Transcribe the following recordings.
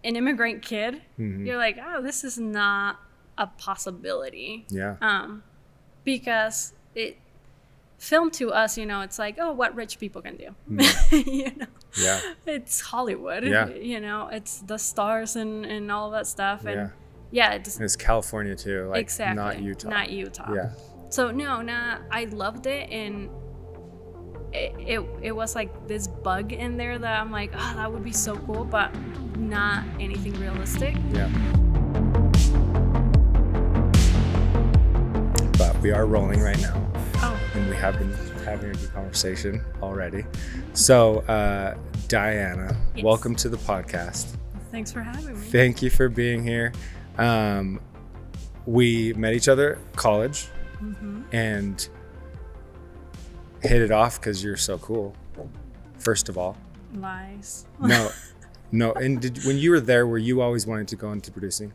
an immigrant kid, you're like, oh, this is not a possibility. Yeah. Because film to us, it's like, oh, what rich people can do. Yeah. It's Hollywood. Yeah. It's the stars and all that stuff. And it's California too, like exactly. Not Utah. Yeah. So I loved it, and it was like this bug in there that I'm like, oh, that would be so cool, but not anything realistic. Yeah. But we are rolling right now. Oh. And we have been having a good conversation already. So, Daiana, yes. Welcome to the podcast. Thanks for having me. Thank you for being here. We met each other at college and hit it off because you're so cool. First of all. Lies. No. And when you were there, were you always wanting to go into producing?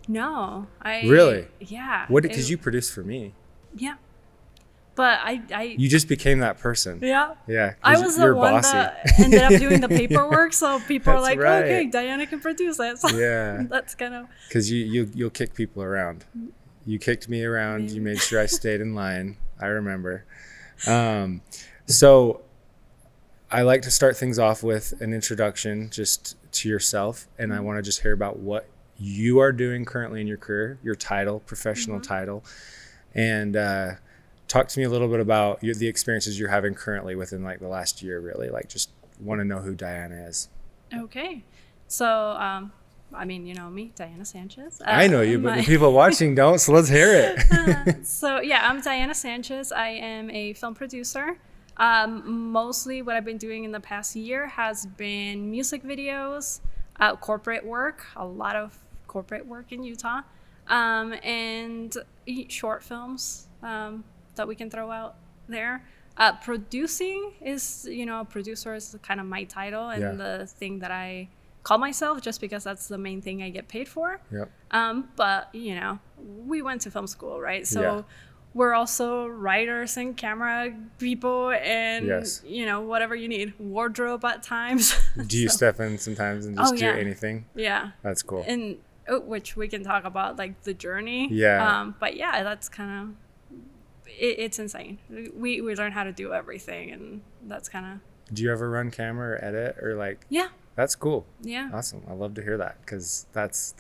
No. Really? Yeah. What? Because you produced for me. Yeah. But I you just became that person. Yeah. Yeah. I was the one bossy. that ended up doing the paperwork, so people are like, right. okay, Daiana can produce it. So yeah. That's kind of. Because you'll kick people around. You kicked me around. You made sure I stayed in line. I remember. So I like to start things off with an introduction just to yourself, and I want to just hear about what you are doing currently in your career, your title, professional title, and talk to me a little bit about the experiences you're having currently within like the last year, really. Like, just want to know who Daiana is. Okay. So, you know me, Daiana Sanchez. I know you, but the people watching don't, so let's hear it. So, I'm Daiana Sanchez. I am a film producer. Mostly what I've been doing in the past year has been music videos, corporate work, a lot of corporate work in Utah, and short films that we can throw out there. Producing is, producer is kind of my title and the thing that I call myself, just because that's the main thing I get paid for. Yep. But, we went to film school, right? So we're also writers and camera people and, whatever you need. Wardrobe at times. Do you step in sometimes and just do anything? Yeah. That's cool. And which we can talk about, like, the journey. Yeah. But that's kind of, it's insane. We learn how to do everything, and that's kind of. Do you ever run camera or edit or like? Yeah. That's cool. Yeah. Awesome. I love to hear that, because that's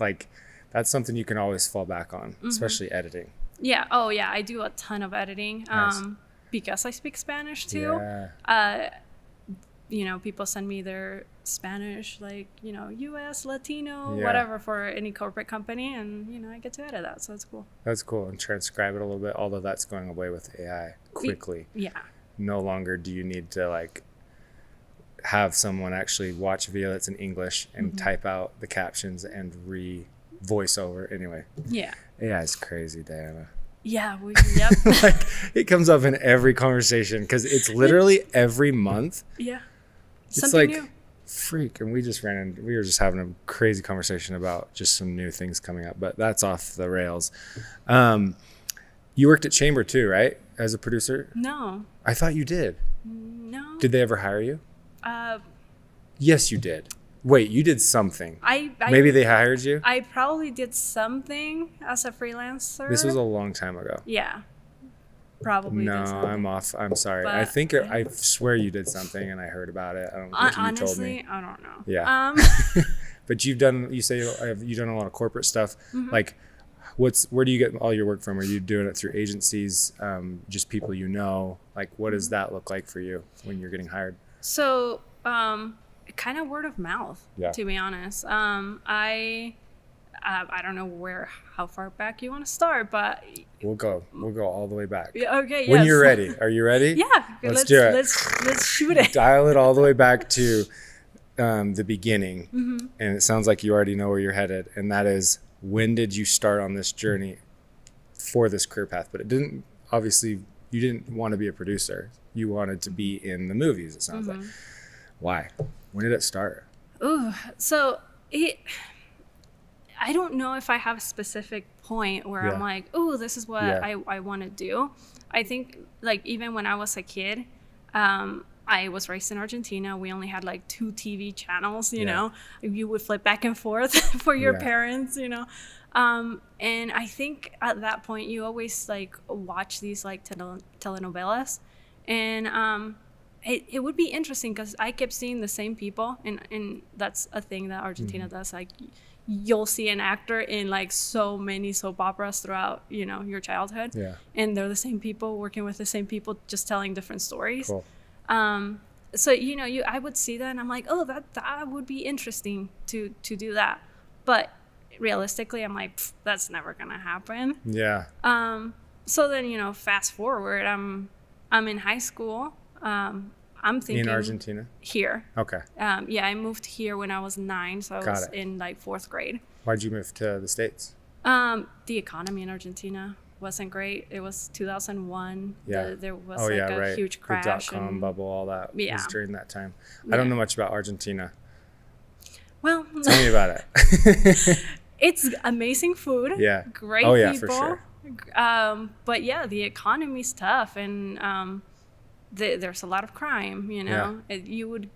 something you can always fall back on, especially editing. Yeah. Oh, yeah. I do a ton of editing. Nice. Because I speak Spanish too. Yeah. People send me their Spanish, like, US, Latino, Yeah. whatever, for any corporate company, and I get to edit that, so it's cool. That's cool. And transcribe it a little bit, although that's going away with AI quickly. Yeah. No longer do you need to like have someone actually watch a video that's in English and type out the captions and voice over. Anyway. Yeah. AI is crazy, Daiana. Yeah. Yep. Like, it comes up in every conversation because it's literally every month. Yeah. It's something like new. Freak, and we were just having a crazy conversation about just some new things coming up, but that's off the rails. You worked at Chamber too, right? As a producer? No. I thought you did. No. Did they ever hire you? Yes, you did. Wait, you did something. Maybe they hired you? I probably did something as a freelancer. This was a long time ago. Yeah. Probably. No, I'm off. I'm sorry. But, I swear you did something and I heard about it. I don't think you told me. Honestly, I don't know. Yeah. But you say you've done a lot of corporate stuff. Like, where do you get all your work from? Are you doing it through agencies, just people you know? Like, what does that look like for you when you're getting hired? So, kind of word of mouth, to be honest. I don't know how far back you want to start, but we'll go all the way back. Okay. When you're ready. Are you ready? Yeah. Let's do it. Let's shoot it. Dial it all the way back to the beginning. And it sounds like you already know where you're headed. And that is, when did you start on this journey for this career path? But you didn't want to be a producer. You wanted to be in the movies, it sounds like. Why? When did it start? Ooh, so I don't know if I have a specific point where I'm like, oh, this is what I want to do. I think, like, even when I was a kid, I was raised in Argentina. We only had like 2 TV channels, you Yeah. know. You would flip back and forth for your parents, you know. And I think at that point you always like watch these like telenovelas, and it would be interesting because I kept seeing the same people, and that's a thing that Argentina does. Like you'll see an actor in like so many soap operas throughout, you know, your childhood, and they're the same people working with the same people, just telling different stories. Cool. So you know, I would see that and I'm like, oh, that would be interesting to do that, but realistically I'm like, that's never gonna happen. Yeah. So then, you know, fast forward, I'm in high school. I'm thinking In Argentina? Here. Okay. Yeah, I moved here when I was 9, so I was in like 4th grade. Why'd you move to the States? The economy in Argentina wasn't great. It was 2001. Yeah. There was a huge crash. The dot-com bubble, all that was during that time. Yeah. I don't know much about Argentina. Well, tell me about it. It's amazing food. Yeah. Great people. For sure. But yeah, the economy's tough, and there's a lot of crime, you know. You would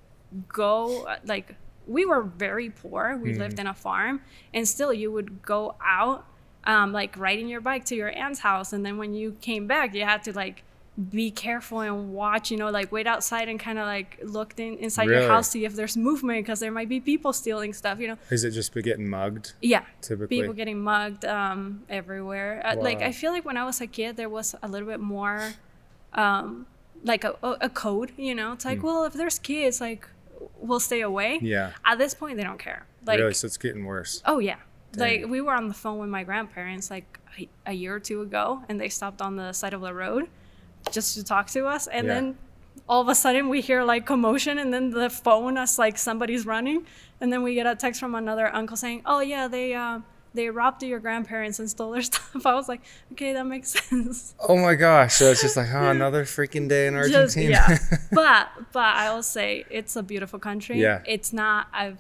go, like, we were very poor. We lived in a farm, and still you would go out, like riding your bike to your aunt's house, and then when you came back, you had to like be careful and watch, you know, like wait outside and kind of like look inside your house, see if there's movement, because there might be people stealing stuff, you know. Is it just getting mugged? Yeah, typically people getting mugged everywhere. Like I feel like when I was a kid there was a little bit more like a code, you know. It's like, well, if there's kids, like, we'll stay away. Yeah. At this point they don't care. Like, really? So it's getting worse. Oh yeah. Dang. Like we were on the phone with my grandparents like a year or 2 ago, and they stopped on the side of the road just to talk to us, and then all of a sudden we hear like commotion, and then the phone us like somebody's running, and then we get a text from another uncle saying, oh yeah, they robbed your grandparents and stole their stuff. I was like, okay, that makes sense. Oh my gosh. So it's just like, oh, another freaking day in Argentina. But I will say it's a beautiful country. Yeah. It's not a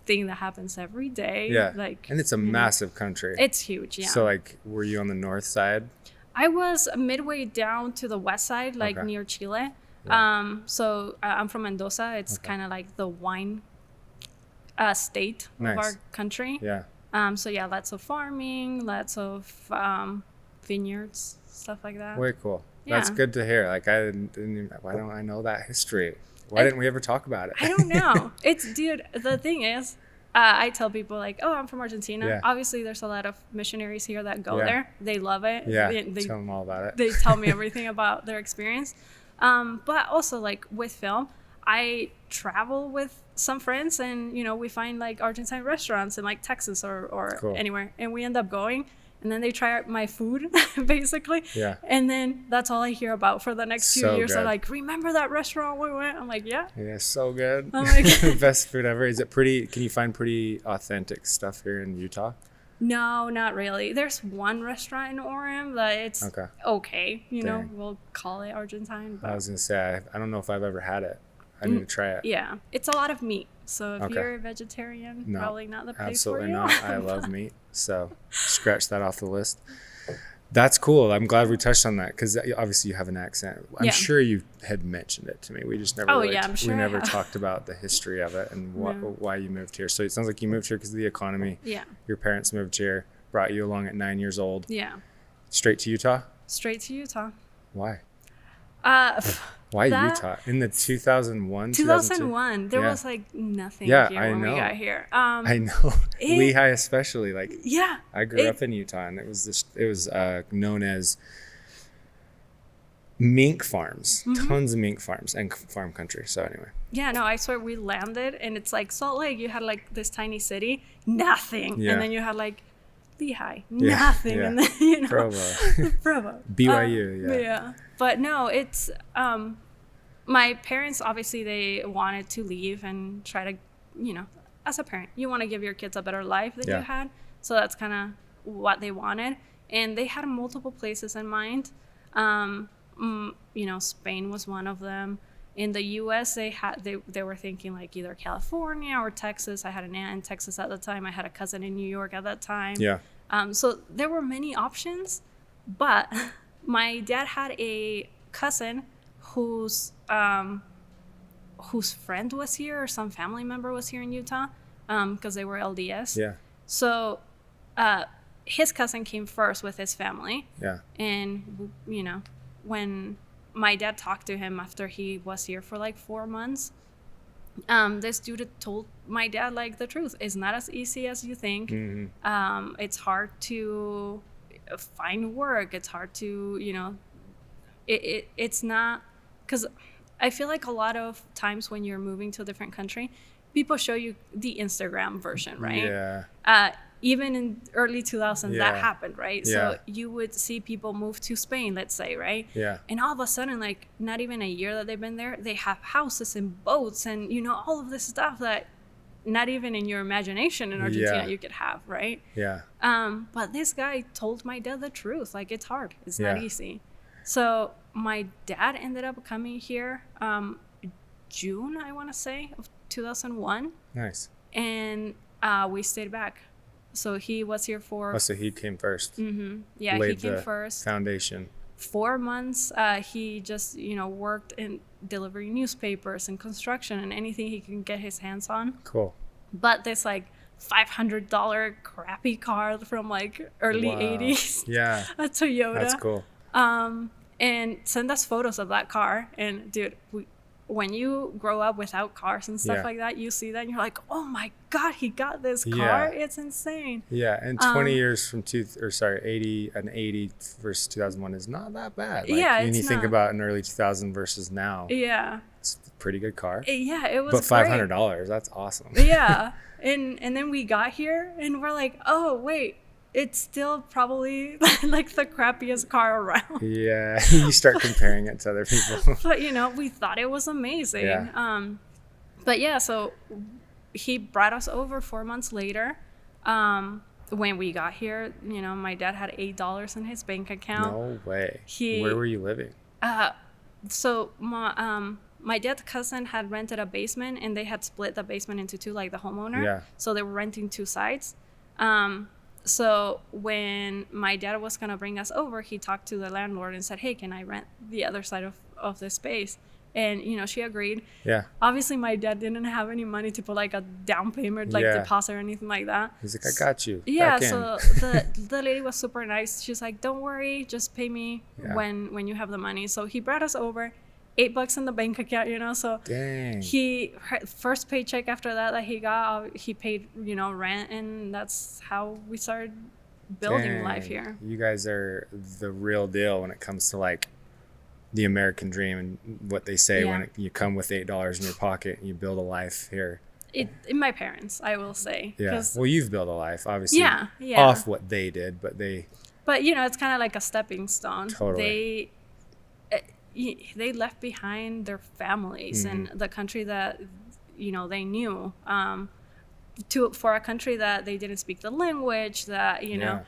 thing that happens every day. Yeah. Like, and it's a massive country. It's huge. Yeah. So like, were you on the north side? I was midway down to the west side, like near Chile. Yeah. So I'm from Mendoza. It's kind of like the wine state of our country. Yeah. So yeah, lots of farming, lots of vineyards, stuff like that. Way cool. Yeah. That's good to hear. Like why don't I know that history? Why didn't we ever talk about it? I don't know. Dude, the thing is, I tell people like, oh, I'm from Argentina. Yeah. Obviously, there's a lot of missionaries here that go there. They love it. Yeah, they tell them all about it. They tell me everything about their experience. But also, like, with film, I travel with some friends, and, you know, we find, like, Argentine restaurants in, like, Texas or anywhere. And we end up going, and then they try out my food, basically. Yeah. And then that's all I hear about for the next few years. They're like, remember that restaurant we went? I'm like, yeah. Yeah, so good. I'm like, best food ever. Is it pretty, can you find pretty authentic stuff here in Utah? No, not really. There's one restaurant in Orem that it's okay. You know, we'll call it Argentine. But I was going to say, I don't know if I've ever had it. I need to try it. Yeah. It's a lot of meat. So if you're a vegetarian, probably not the place for you. Absolutely not. I love meat. So scratch that off the list. That's cool. I'm glad we touched on that, because obviously you have an accent. I'm sure you had mentioned it to me. We just never I'm sure we never talked about the history of it and why you moved here. So it sounds like you moved here because of the economy. Yeah. Your parents moved here, brought you along at 9 years old. Yeah. Straight to Utah? Straight to Utah. Why? Why Utah? In the 2001? 2001. There was like nothing here when we got here. I know. Lehigh especially. Like, I grew up in Utah, and it was known as mink farms. Tons of mink farms and farm country. So anyway. Yeah, no, I swear we landed, and it's like Salt Lake. You had like this tiny city, nothing. Yeah. And then you had like Lehigh, nothing. Yeah. And then, you know, Provo. BYU, yeah. But no, it's my parents, obviously they wanted to leave and try to, you know, as a parent, you want to give your kids a better life than you had. So that's kind of what they wanted. And they had multiple places in mind. You know, Spain was one of them. In the U.S., they were thinking like either California or Texas. I had an aunt in Texas at the time. I had a cousin in New York at that time. Yeah. So there were many options, but my dad had a cousin whose whose friend was here or some family member was here in Utah, because they were LDS. Yeah. So his cousin came first with his family. Yeah. And, you know, when my dad talked to him after he was here for like 4 months, this dude told my dad like the truth. It's not as easy as you think. Mm-hmm. It's hard to find work. It's hard to, you know, it's not, because I feel like a lot of times when you're moving to a different country, people show you the Instagram version, right? Yeah. Even in early 2000s, that happened, right? Yeah. So you would see people move to Spain, let's say, right? Yeah. And all of a sudden, like, not even a year that they've been there, they have houses and boats and, you know, all of this stuff that not even in your imagination in Argentina you could have, right? Yeah. But this guy told my dad the truth. Like, it's hard. It's not easy. So my dad ended up coming here June, I want to say, of 2001. Nice. And we stayed back. So he was here for... Oh, so he came first. Mm-hmm. Yeah, Laid he came the first. Foundation. 4 months, he just, you know, worked in delivering newspapers and construction and anything he can get his hands on. Cool. But this, like, $500 crappy car from, like, early 80s. Yeah. A Toyota. That's cool. And send us photos of that car. And, dude, when you grow up without cars and stuff like that, you see that and you're like, oh my God, he got this car. It's insane. Yeah. And 20 years from 80 versus 2001 is not that bad. Like, when you think about an early 2000 versus now. Yeah. It's a pretty good car. Yeah, it was But $500, that's awesome. Yeah. And then we got here and we're like, oh, wait. It's still probably like the crappiest car around. Yeah, you start comparing it to other people. But, you know, we thought it was amazing. Yeah. But yeah, so he brought us over 4 months later. When we got here, you know, my dad had $8 in his bank account. No way. Where were you living? So my dad's cousin had rented a basement and they had split the basement into two, like the homeowner. Yeah. So they were renting two sides. So when my dad was going to bring us over, he talked to the landlord and said, hey, can I rent the other side of this space? And, you know, she agreed. Yeah. Obviously, my dad didn't have any money to put like a down payment, like deposit or anything like that. He's like, I got you. Yeah. So the lady was super nice. She's like, don't worry, just pay me when you have the money. So he brought us over. $8 in the bank account, you know, so dang. First paycheck after that he got, he paid, you know, rent, and that's how we started building life here. You guys are the real deal when it comes to like the American dream and what they say when you come with $8 in your pocket and you build a life here. My parents, I will say. Yeah. Well, you've built a life, obviously. Yeah. Off what they did, but you know, it's kind of like a stepping stone. Totally. They left behind their families and the country that, you know, they knew, for a country that they didn't speak the language, that, you know,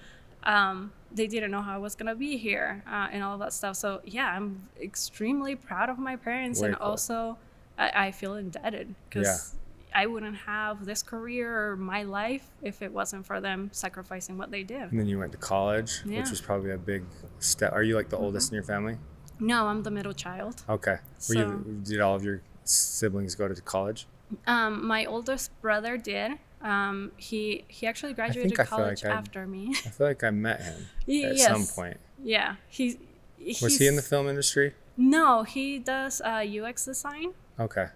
they didn't know how I was going to be here, and all of that stuff. So yeah, I'm extremely proud of my parents. Way and cool. Also I feel indebted because I wouldn't have this career or my life if it wasn't for them sacrificing what they did. And then you went to college, which was probably a big step. Are you like the oldest in your family? No, I'm the middle child. Okay. Did all of your siblings go to college? My oldest brother did. He actually graduated college after me. I feel like I met him at some point. Yeah. Was he in the film industry? No, he does UX design. Okay.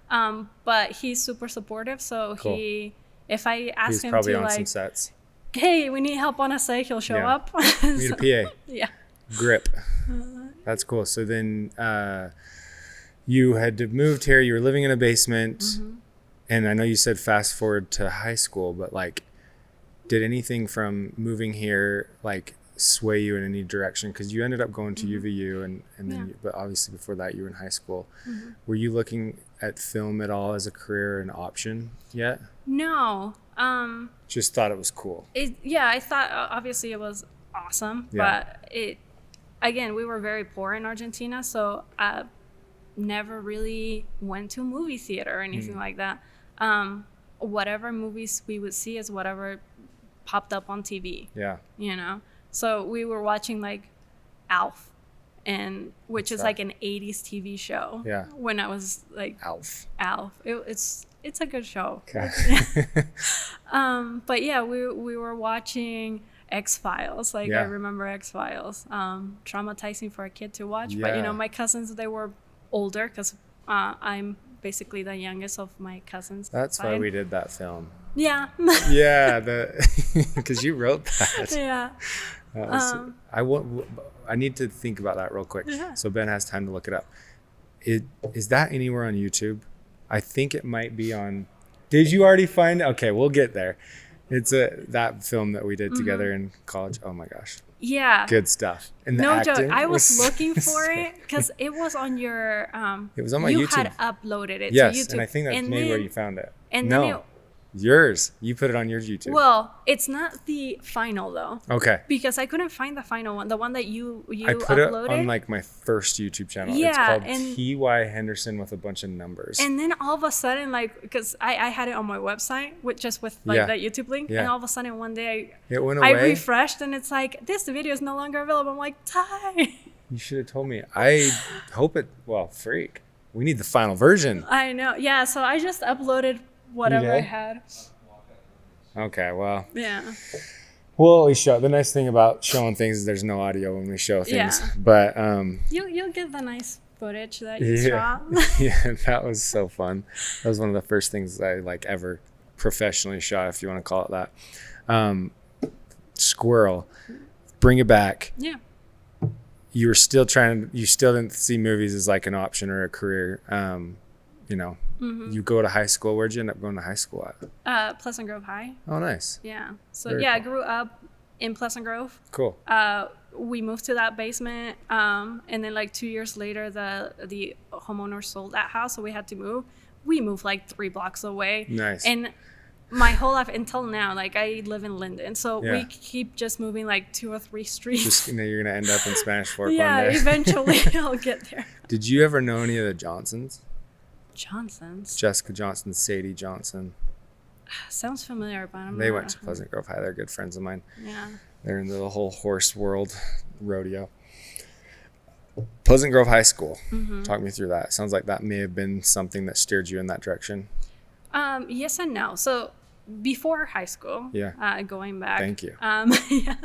But he's super supportive. So cool. If I ask him probably to on some sets. Hey, we need help on a set, he'll show up. Need a PA. Yeah. Grip. That's cool. So then you had moved here. You were living in a basement. Mm-hmm. And I know you said fast forward to high school, but like, did anything from moving here like sway you in any direction? Because you ended up going to UVU and then, but obviously before that you were in high school. Mm-hmm. Were you looking at film at all as a career and option yet? No. Just thought it was cool. I thought obviously it was awesome, but again, we were very poor in Argentina, so I never really went to a movie theater or anything like that. Whatever movies we would see is whatever popped up on TV. Yeah. You know? So we were watching like Alf and which is like an 80s TV show. Yeah. When I was like Alf. It's a good show. Okay. But yeah, we were watching X-Files. Like I remember X-Files. Traumatizing for a kid to watch. But you know, my cousins, they were older because I'm basically the youngest of my cousins. That's why we did that film. Yeah. Yeah, because you wrote that. Yeah. I need to think about that real quick. Yeah. So Ben has time to look it up. Is that anywhere on YouTube? I think it might be on. Did you already find? Okay, we'll get there. It's that film that we did together in college. Oh my gosh. Yeah. Good stuff. And the no acting joke. I was looking for it because it was on your. It was on my you YouTube. You had uploaded it to yes, YouTube. and I think that's maybe where you found it. And no. then Yours. You put it on your YouTube. Well, it's not the final though. Okay. Because I couldn't find the final one, the one that you I put uploaded. it on like my first YouTube channel. Yeah, it's called T.Y. Henderson with a bunch of numbers. And then all of a sudden, like, because I had it on my website with that YouTube link, and all of a sudden one day it went away. I refreshed and it's like this video is no longer available. I'm like, Ty. You should have told me. I hope it. Well, freak. We need the final version. I know. Yeah. So I just uploaded whatever I had. Okay, well. Yeah. We'll always show. The nice thing about showing things is there's no audio when we show things. Yeah. But you'll get the nice footage that you shot. Yeah, that was so fun. That was one of the first things I like ever professionally shot, if you want to call it that. Squirrel, bring it back. Yeah. You still didn't see movies as like an option or a career. You know, you go to high school. Where'd you end up going to high school at? Pleasant Grove High. Oh, nice. Yeah. So Very cool. I cool. grew up in Pleasant Grove. Cool. We moved to that basement, and then like 2 years later, the homeowner sold that house, so we had to move. We moved like 3 blocks away. Nice. And my whole life until now, like I live in Linden, so we keep just moving like 2 or 3 streets. Just you're gonna end up in Spanish Fork one yeah, day. eventually I'll get there. Did you ever know any of the Johnsons? Johnsons. Jessica Johnson, Sadie Johnson. Sounds familiar, but They went to Pleasant Grove High. They're good friends of mine. Yeah. They're in the whole horse world, rodeo. Pleasant Grove High School. Talk me through that. Sounds like that may have been something that steered you in that direction. Yes and no. So before high school, going back. Thank you. Yeah.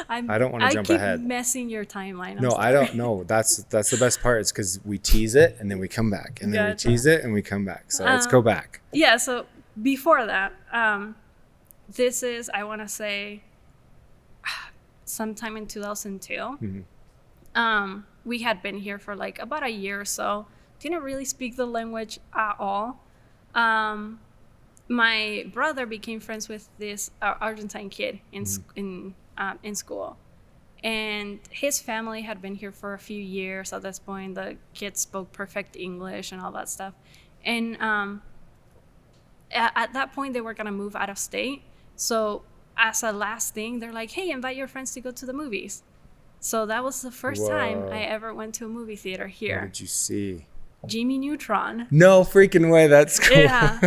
I don't want to jump ahead. I keep messing your timeline. No, I don't know. That's the best part. It's because we tease it and then we come back, and then we tease it and we come back. So let's go back. Yeah. So before that, this is, I want to say, sometime in 2002. We had been here for like about a year or so. Didn't really speak the language at all. My brother became friends with this Argentine kid in school, and his family had been here for a few years. At this point, the kid spoke perfect English and all that stuff, and at that point they were gonna move out of state. So as a last thing, they're like, hey, invite your friends to go to the movies. So that was the first time I ever went to a movie theater here. What did you see? Jimmy Neutron. No freaking way. That's cool. Yeah.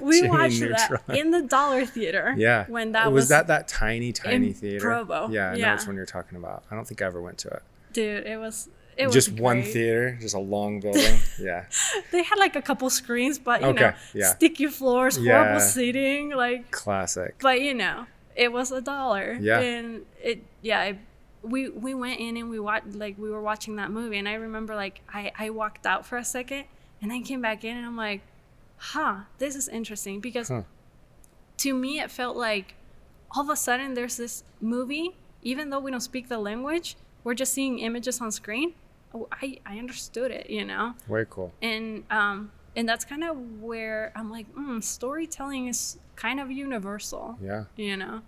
We watched that in the Dollar Theater. Yeah. When that was that tiny theater? Provo. Yeah, I know which one you're talking about. I don't think I ever went to it. Dude, it was just great. One theater, just a long building. Yeah. They had like a couple screens, but you know, sticky floors, horrible seating, like classic. But you know, it was $1. Yeah. And we went in and we were watching that movie, and I remember like I walked out for a second and then came back in and I'm like, this is interesting, because to me it felt like all of a sudden there's this movie, even though we don't speak the language, we're just seeing images on screen. I understood it, you know. Way cool. And that's kind of where I'm like, storytelling is kind of universal. Yeah. You know.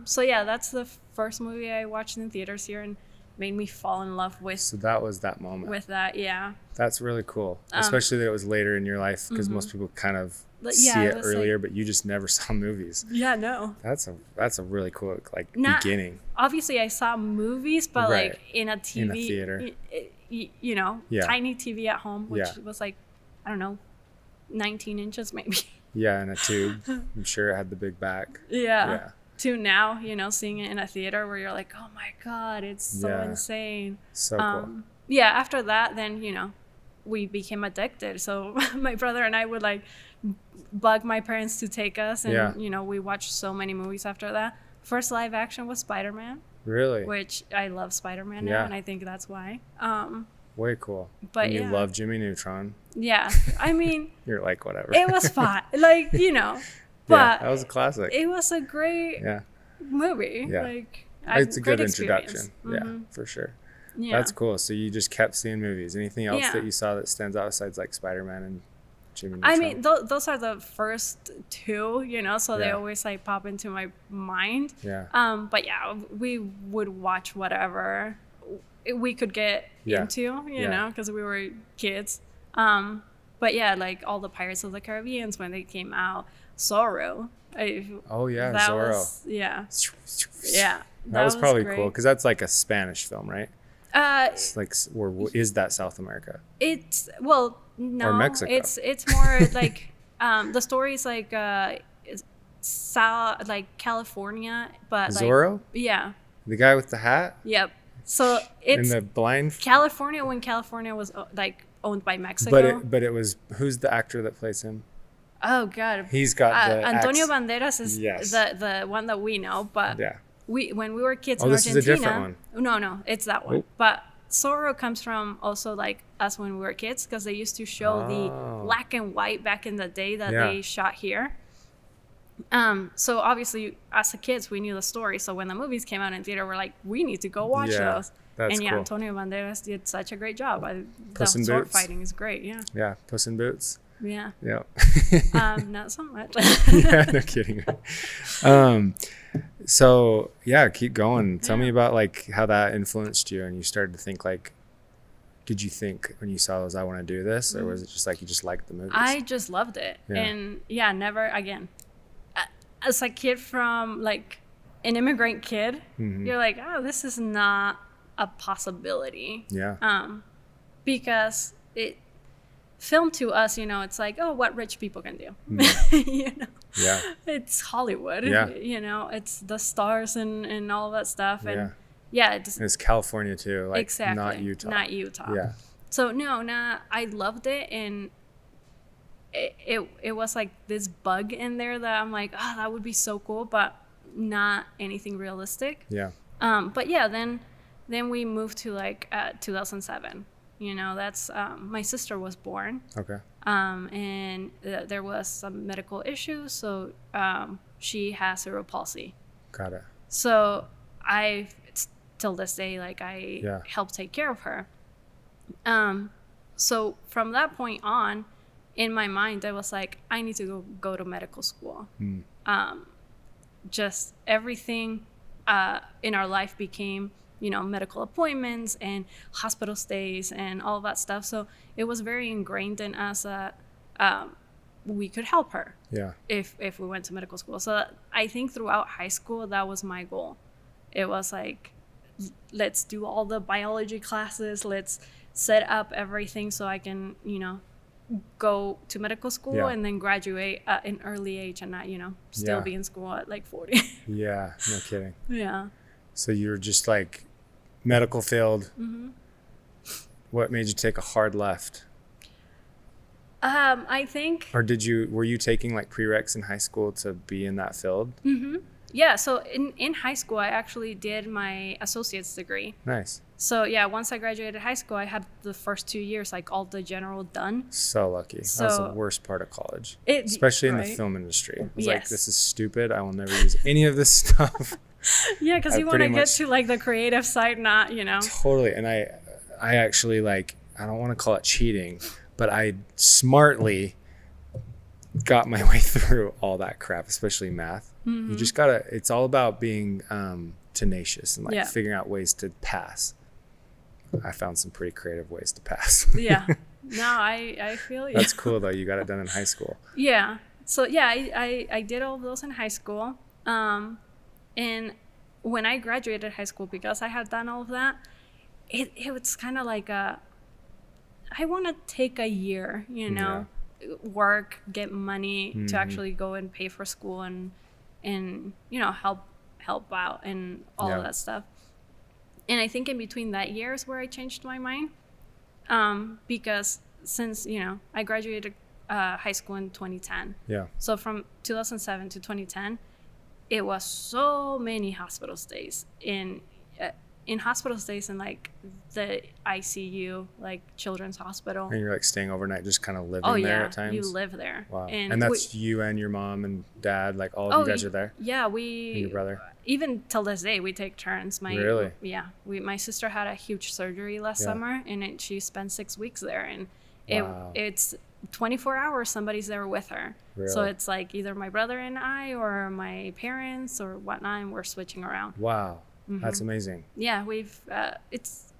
So yeah, that's the first movie I watched in theaters here and made me fall in love with. So that was that moment. With that, yeah. That's really cool, especially that it was later in your life, because most people kind of see it earlier, but you just never saw movies. Yeah, no. That's a really cool beginning. Obviously, I saw movies, but like in a TV, in a theater, you know, tiny TV at home, which was like, I don't know, 19 inches maybe. Yeah, in a tube. I'm sure it had the big back. Yeah. to now, you know, seeing it in a theater where you're like, oh my God, it's so insane. So cool. Yeah, after that, then, you know, we became addicted. So my brother and I would like bug my parents to take us. And, you know, we watched so many movies after that. First live action was Spider-Man. Really? Which I love Spider-Man now, and I think that's why. Way cool. But and you love Jimmy Neutron. Yeah. I mean, you're like, whatever. It was fun. Like, you know. But that was a classic. It was a great movie. Yeah. Like, it's a good experience. introduction. Yeah, for sure. Yeah. That's cool. So you just kept seeing movies. Anything else that you saw that stands out besides like Spider-Man and Jimmy Neutron? I mean, those are the first two, you know, so they always like pop into my mind. Yeah. But yeah, we would watch whatever we could get into, you know, because we were kids. But yeah, like all the Pirates of the Caribbean when they came out, Zorro. Zorro. That was probably cool because that's like a Spanish film, right? It's like, or is that South America? It's no, or Mexico. It's more like the story is like like California, but Zorro. Like, yeah. The guy with the hat. Yep. So it's in the blind California when California was like owned by Mexico. But it was, who's the actor that plays him? Oh God. He's got the Antonio Banderas is the one that we know, but when we were kids in Argentina. This is a different one. No, it's that one. But Zorro comes from also like us when we were kids because they used to show the black and white back in the day that they shot here. So obviously as a kids we knew the story. So when the movies came out in theater, we're like, we need to go watch those. That's cool. Antonio Banderas did such a great job. The Puss in sword Boots. fighting is great. Yeah. Yeah, Puss in Boots. Yeah. Yeah. Not so much. No kidding. So yeah, keep going. Tell me about like how that influenced you and you started to think like, did you think when you saw those, I want to do this, or was it just like you just liked the movies? I just loved it, and never again. As a kid from like an immigrant kid, you're like, oh, this is not a possibility. Yeah. Because film to us, you know, it's like, oh, what rich people can do. You know. Yeah. It's Hollywood. Yeah. You know, it's the stars and all that stuff. And it's California too. Like exactly. Not Utah. Yeah. So I loved it, and it was like this bug in there that I'm like, oh, that would be so cool, but not anything realistic. Yeah. But yeah, then we moved to like 2007. You know, that's my sister was born. Okay. And there was some medical issues, so she has cerebral palsy. Got it. So till this day, like I help take care of her. So from that point on, in my mind, I was like, I need to go to medical school. Just everything in our life became, you know, medical appointments and hospital stays and all that stuff. So it was very ingrained in us that we could help her if we went to medical school. So I think throughout high school, that was my goal. It was like, let's do all the biology classes. Let's set up everything so I can, you know, go to medical school and then graduate at an early age and not, you know, still be in school at like 40. Yeah, no kidding. Yeah. So you were just like medical field. What made you take a hard left? I think. Or were you taking like prereqs in high school to be in that field? Yeah. So in high school, I actually did my associate's degree. Nice. So yeah, once I graduated high school, I had the first 2 years, like all the general done. So lucky. That was the worst part of college, especially in the film industry. I was like, this is stupid. I will never use any of this stuff. Yeah, because you want to get to like the creative side, not, you know. Totally. And I actually like, I don't want to call it cheating, but I smartly got my way through all that crap, especially math. You just gotta, it's all about being tenacious and like figuring out ways to pass. I found some pretty creative ways to pass. Yeah. No, I feel you. That's cool though. You got it done in high school. Yeah. So yeah, I did all of those in high school. And when I graduated high school, because I had done all of that, it was kind of like I want to take a year, you know, work, get money to actually go and pay for school and and help out and all of that stuff. And I think in between that year is where I changed my mind, because since I graduated high school in 2010. Yeah. So from 2007 to 2010, it was so many hospital stays in hospital stays in like the ICU, like Children's Hospital. And you're like staying overnight, just kind of living there at times? You live there. Wow. And that's you and your mom and dad, like all of you guys are there? Yeah, and your brother? Even till this day, we take turns. Really? Yeah. My sister had a huge surgery last summer, and she spent 6 weeks there. And it's 24 hours somebody's there with her. Really? So it's like either my brother and I or my parents or whatnot, and we're switching around. Wow. Mm-hmm. That's amazing. Yeah,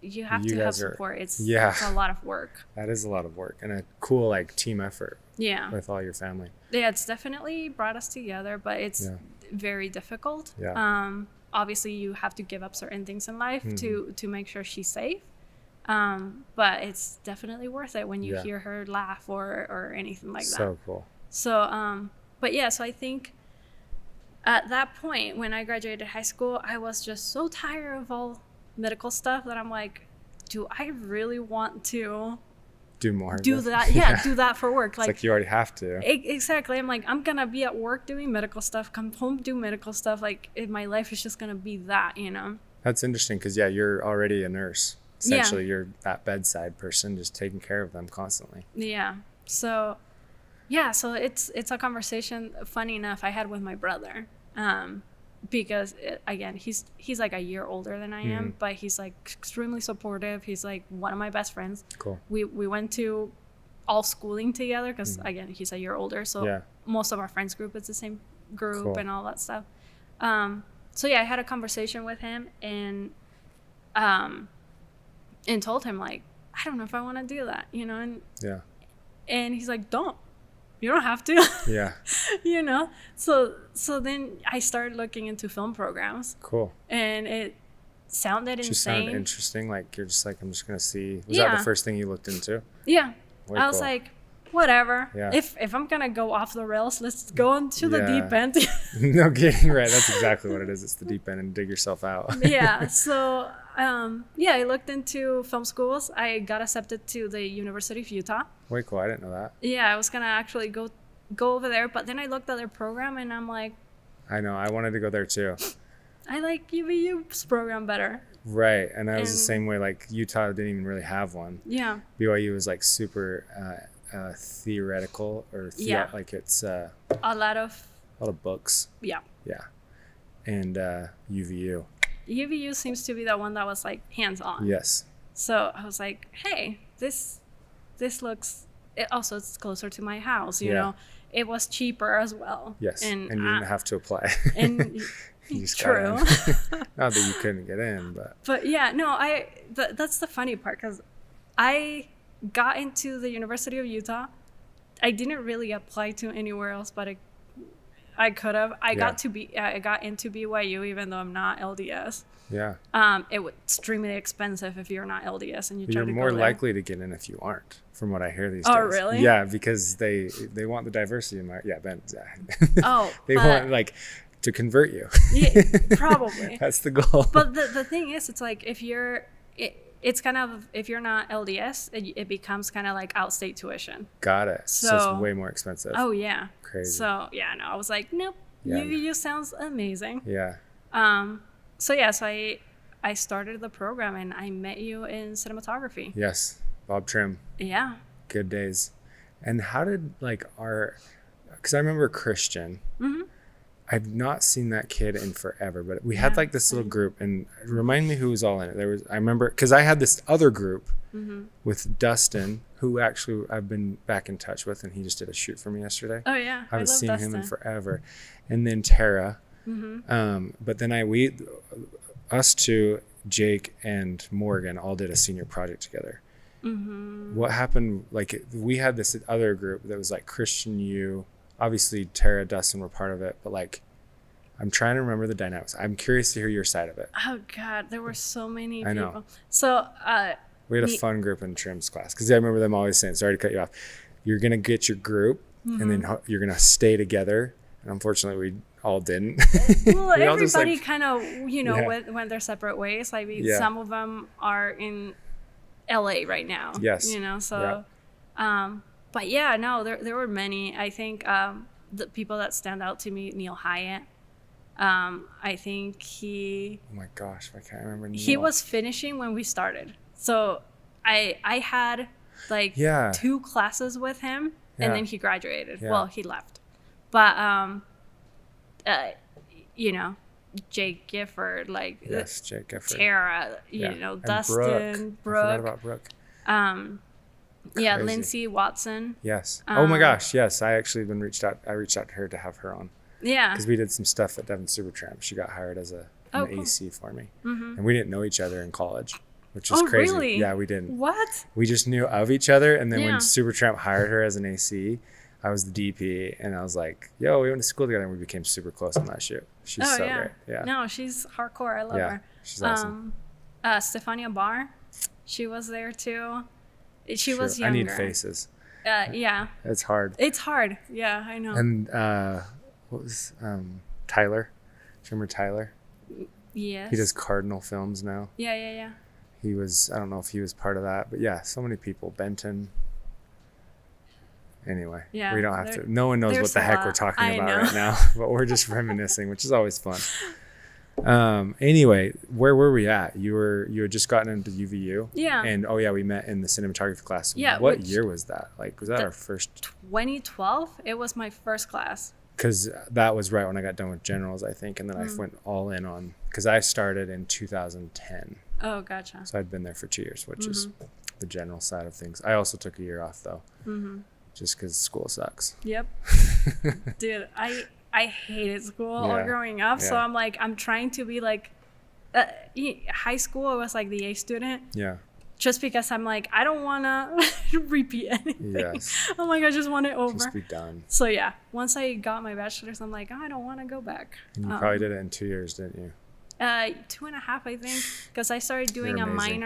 you have to have support. It's a lot of work. That is a lot of work and a cool like team effort. Yeah. With all your family. Yeah, it's definitely brought us together, but it's very difficult. Yeah. Obviously you have to give up certain things in life to make sure she's safe. But it's definitely worth it when you hear her laugh or anything like that. So cool. So but yeah, so I think at that point, when I graduated high school, I was just so tired of all medical stuff that I'm like, do I really want to do more? Do that? Yeah, do that for work. It's like you already have to. Exactly. I'm like, I'm going to be at work doing medical stuff, come home, do medical stuff. Like, my life is just going to be that, That's interesting because, you're already a nurse. Essentially, you're that bedside person just taking care of them constantly. Yeah. So, so it's a conversation, funny enough, I had with my brother. Because again, he's like a year older than I am, but he's like extremely supportive. He's like one of my best friends. Cool. We went to all schooling together because again, he's a year older, so most of our friends group is the same group and all that stuff. So I had a conversation with him and told him like, I don't know if I want to do that, and he's like, you don't have to. Yeah. So then I started looking into film programs. Cool. And it sounded insane. Just sounded interesting. Like, you're just like, I'm just going to see. Was that the first thing you looked into? Yeah. I was like, whatever. Yeah. If I'm going to go off the rails, let's go into the deep end. No kidding. Right. That's exactly what it is. It's the deep end and dig yourself out. Yeah. So, I looked into film schools. I got accepted to the University of Utah. Way cool. I didn't know that. Yeah, I was going to actually go over there, but then I looked at their program and I'm like, I know, I wanted to go there too. I like UVU's program better. Right. And that was the same way, like Utah didn't even really have one. Yeah. BYU was like super theoretical or like it's a lot of books. Yeah. Yeah. And UVU seems to be the one that was like hands-on. Yes. So I was like, hey, this looks, it's closer to my house, you know. It was cheaper as well. Yes, and you didn't have to apply. And you just true. Got in. Not that you couldn't get in, but. But yeah, no, that's the funny part because I got into the University of Utah. I didn't really apply to anywhere else, but I could have. I got into BYU even though I'm not LDS. Yeah. It was extremely expensive if you're not LDS and you try to go there. You're more likely to get in if you aren't, from what I hear these days. Oh, really? Yeah, because they want the diversity in Ben. They want like to convert you. Yeah, probably. That's the goal. But the thing is, it's like if it's kind of, if you're not LDS, it becomes kind of like outstate tuition. Got it. So it's way more expensive. Oh yeah. Crazy. So no, I was like, nope. Yeah. UVU sounds amazing. Yeah. So I started the program and I met you in cinematography. Yes, Bob Trim. Yeah. Good days. And how did because I remember Christian. Mm-hmm. I've not seen that kid in forever, but we had like this little group, and remind me who was all in it. I remember because I had this other group with Dustin, who actually I've been back in touch with, and he just did a shoot for me yesterday. Oh yeah, I haven't seen him in forever. And then Tara. Mm-hmm. But then us two, Jake and Morgan, all did a senior project together. Mm-hmm. What happened? Like we had this other group that was like Christian, you, obviously Tara, Dustin were part of it, but like I'm trying to remember the dynamics. I'm curious to hear your side of it. Oh God, there were so many people. I know. So we had a fun group in Trim's class because I remember them always saying, sorry to cut you off, you're gonna get your group and then you're gonna stay together. And unfortunately, we all didn't. Well, We all just, everybody like, kind of, Yeah. went their separate ways. Like, Yeah. some of them are in LA right now. Yes. So, but yeah, no, there were many. I think the people that stand out to me, Neil Hyatt. I think Oh my gosh, I can't remember. he Neil. was finishing when we started. So I had like Yeah. 2 classes with him, Yeah. and then he graduated. Yeah. Well, he left. But Jake Gifford, like Yes, Jake Gifford. Tara, Yeah. you know, And Dustin, I forgot Brooke, about Brooke. yeah, Crazy. Lindsay Watson. Yes. Oh my gosh, yes. I actually reached out to her to have her on. Yeah. Because we did some stuff at Devon Supertramp. She got hired as an cool. AC for me. And we didn't know each other in college, which is Oh, crazy. really? Yeah, we didn't. What? We just knew of each other. And then Yeah. when Supertramp hired her as an AC, I was the DP. And I was like, yo, we went to school together. And we became super close on that shoot. She's so great. Yeah. No, she's hardcore. I love Yeah, her. she's awesome. Stefania Barr, she was there too. She was Sure. I younger. need faces. Yeah. It's hard. It's hard. Yeah, I know. And what was Tyler? Do you remember Tyler? Yes. He does Cardinal Films now. Yeah. He was, I don't know if he was part of that, but yeah, so many people. Benton. Anyway, Yeah, we don't have to. No one knows what there's the a heck lot. we're talking I about know. right now, but we're just reminiscing, which is always fun. Anyway, where were we at? You had just gotten into UVU. Yeah. And we met in the cinematography class. Yeah, What which- year was that? Like, was that our first? 2012, it was my first class. Because that was right when I got done with generals, I think, and then I went all in on. Because I started in 2010. Oh, gotcha. So I'd been there for 2 years, which is the general side of things. I also took a year off though, just because school sucks. Yep. Dude, I hated school all Yeah. growing up. So Yeah. I'm like, I'm trying to be like, high school, I was like the A student. Yeah. Just because I'm like, I don't want to repeat anything. Yes. I'm like, I just want it over. Just be done. So yeah, once I got my bachelor's, I'm like, I don't want to go back. And you probably did it in 2 years, didn't you? 2.5, I think, because I started doing You're a amazing.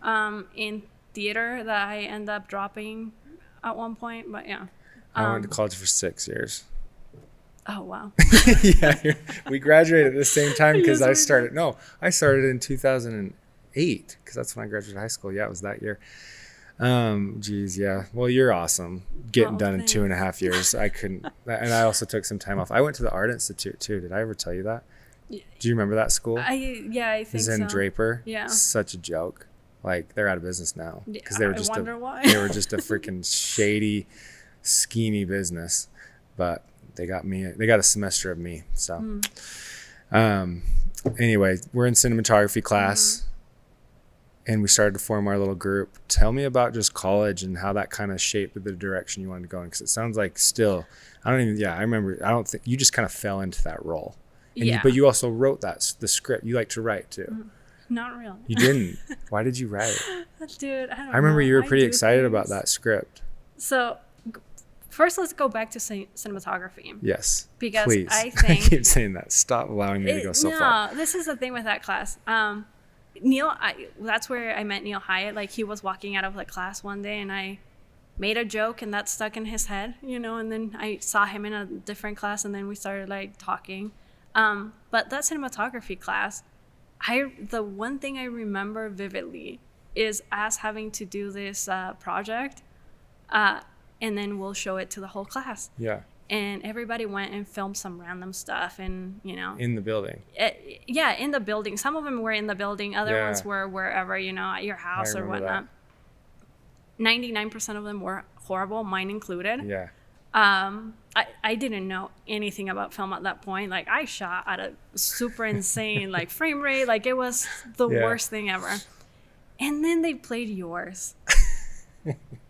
minor in theater that I end up dropping at one point. But yeah. I went to college for 6 years. Oh wow. Yeah, we graduated at the same time because Yes, I we started. No, I started in 2008 because that's when I graduated high school. Yeah, it was that year. Geez, yeah. Well, you're awesome. Getting Oh, done in thanks. 2.5 years. I couldn't. And I also took some time off. I went to the Art Institute too. Did I ever tell you that? Yeah. Do you remember that school? I It think was in so. Draper. Yeah. Such a joke. Like they're out of business now because Yeah, they were I just wonder why. they were just a freaking shady, schemy business. But they got me. They got a semester of me. So, anyway, we're in cinematography class, and we started to form our little group. Tell me about just college and how that kind of shaped the direction you wanted to go in. Because it sounds like still, I don't even. Yeah, I remember. I don't think you just kind of fell into that role. And Yeah. but you also wrote the script. You like to write too. Not really. You didn't. Why did you write? Dude, I don't know. I remember you were I pretty do excited about things. that script. So, first, let's go back to cinematography. Yes. Because please. I think- keep saying that. Stop allowing me to go so far. This is the thing with that class. That's where I met Neil Hyatt. Like, he was walking out of the class one day, and I made a joke, and that stuck in his head, and then I saw him in a different class, and then we started, like, talking. But that cinematography class, the one thing I remember vividly is us having to do this project, and then we'll show it to the whole class. Yeah. And everybody went and filmed some random stuff, and In the building. in the building. Some of them were in the building, other Yeah. ones were wherever, at your house or remember whatnot. 99% of them were horrible, mine included. Yeah. I didn't know anything about film at that point. Like, I shot at a super insane like frame rate. Like, it was the Yeah. worst thing ever. And then they played yours.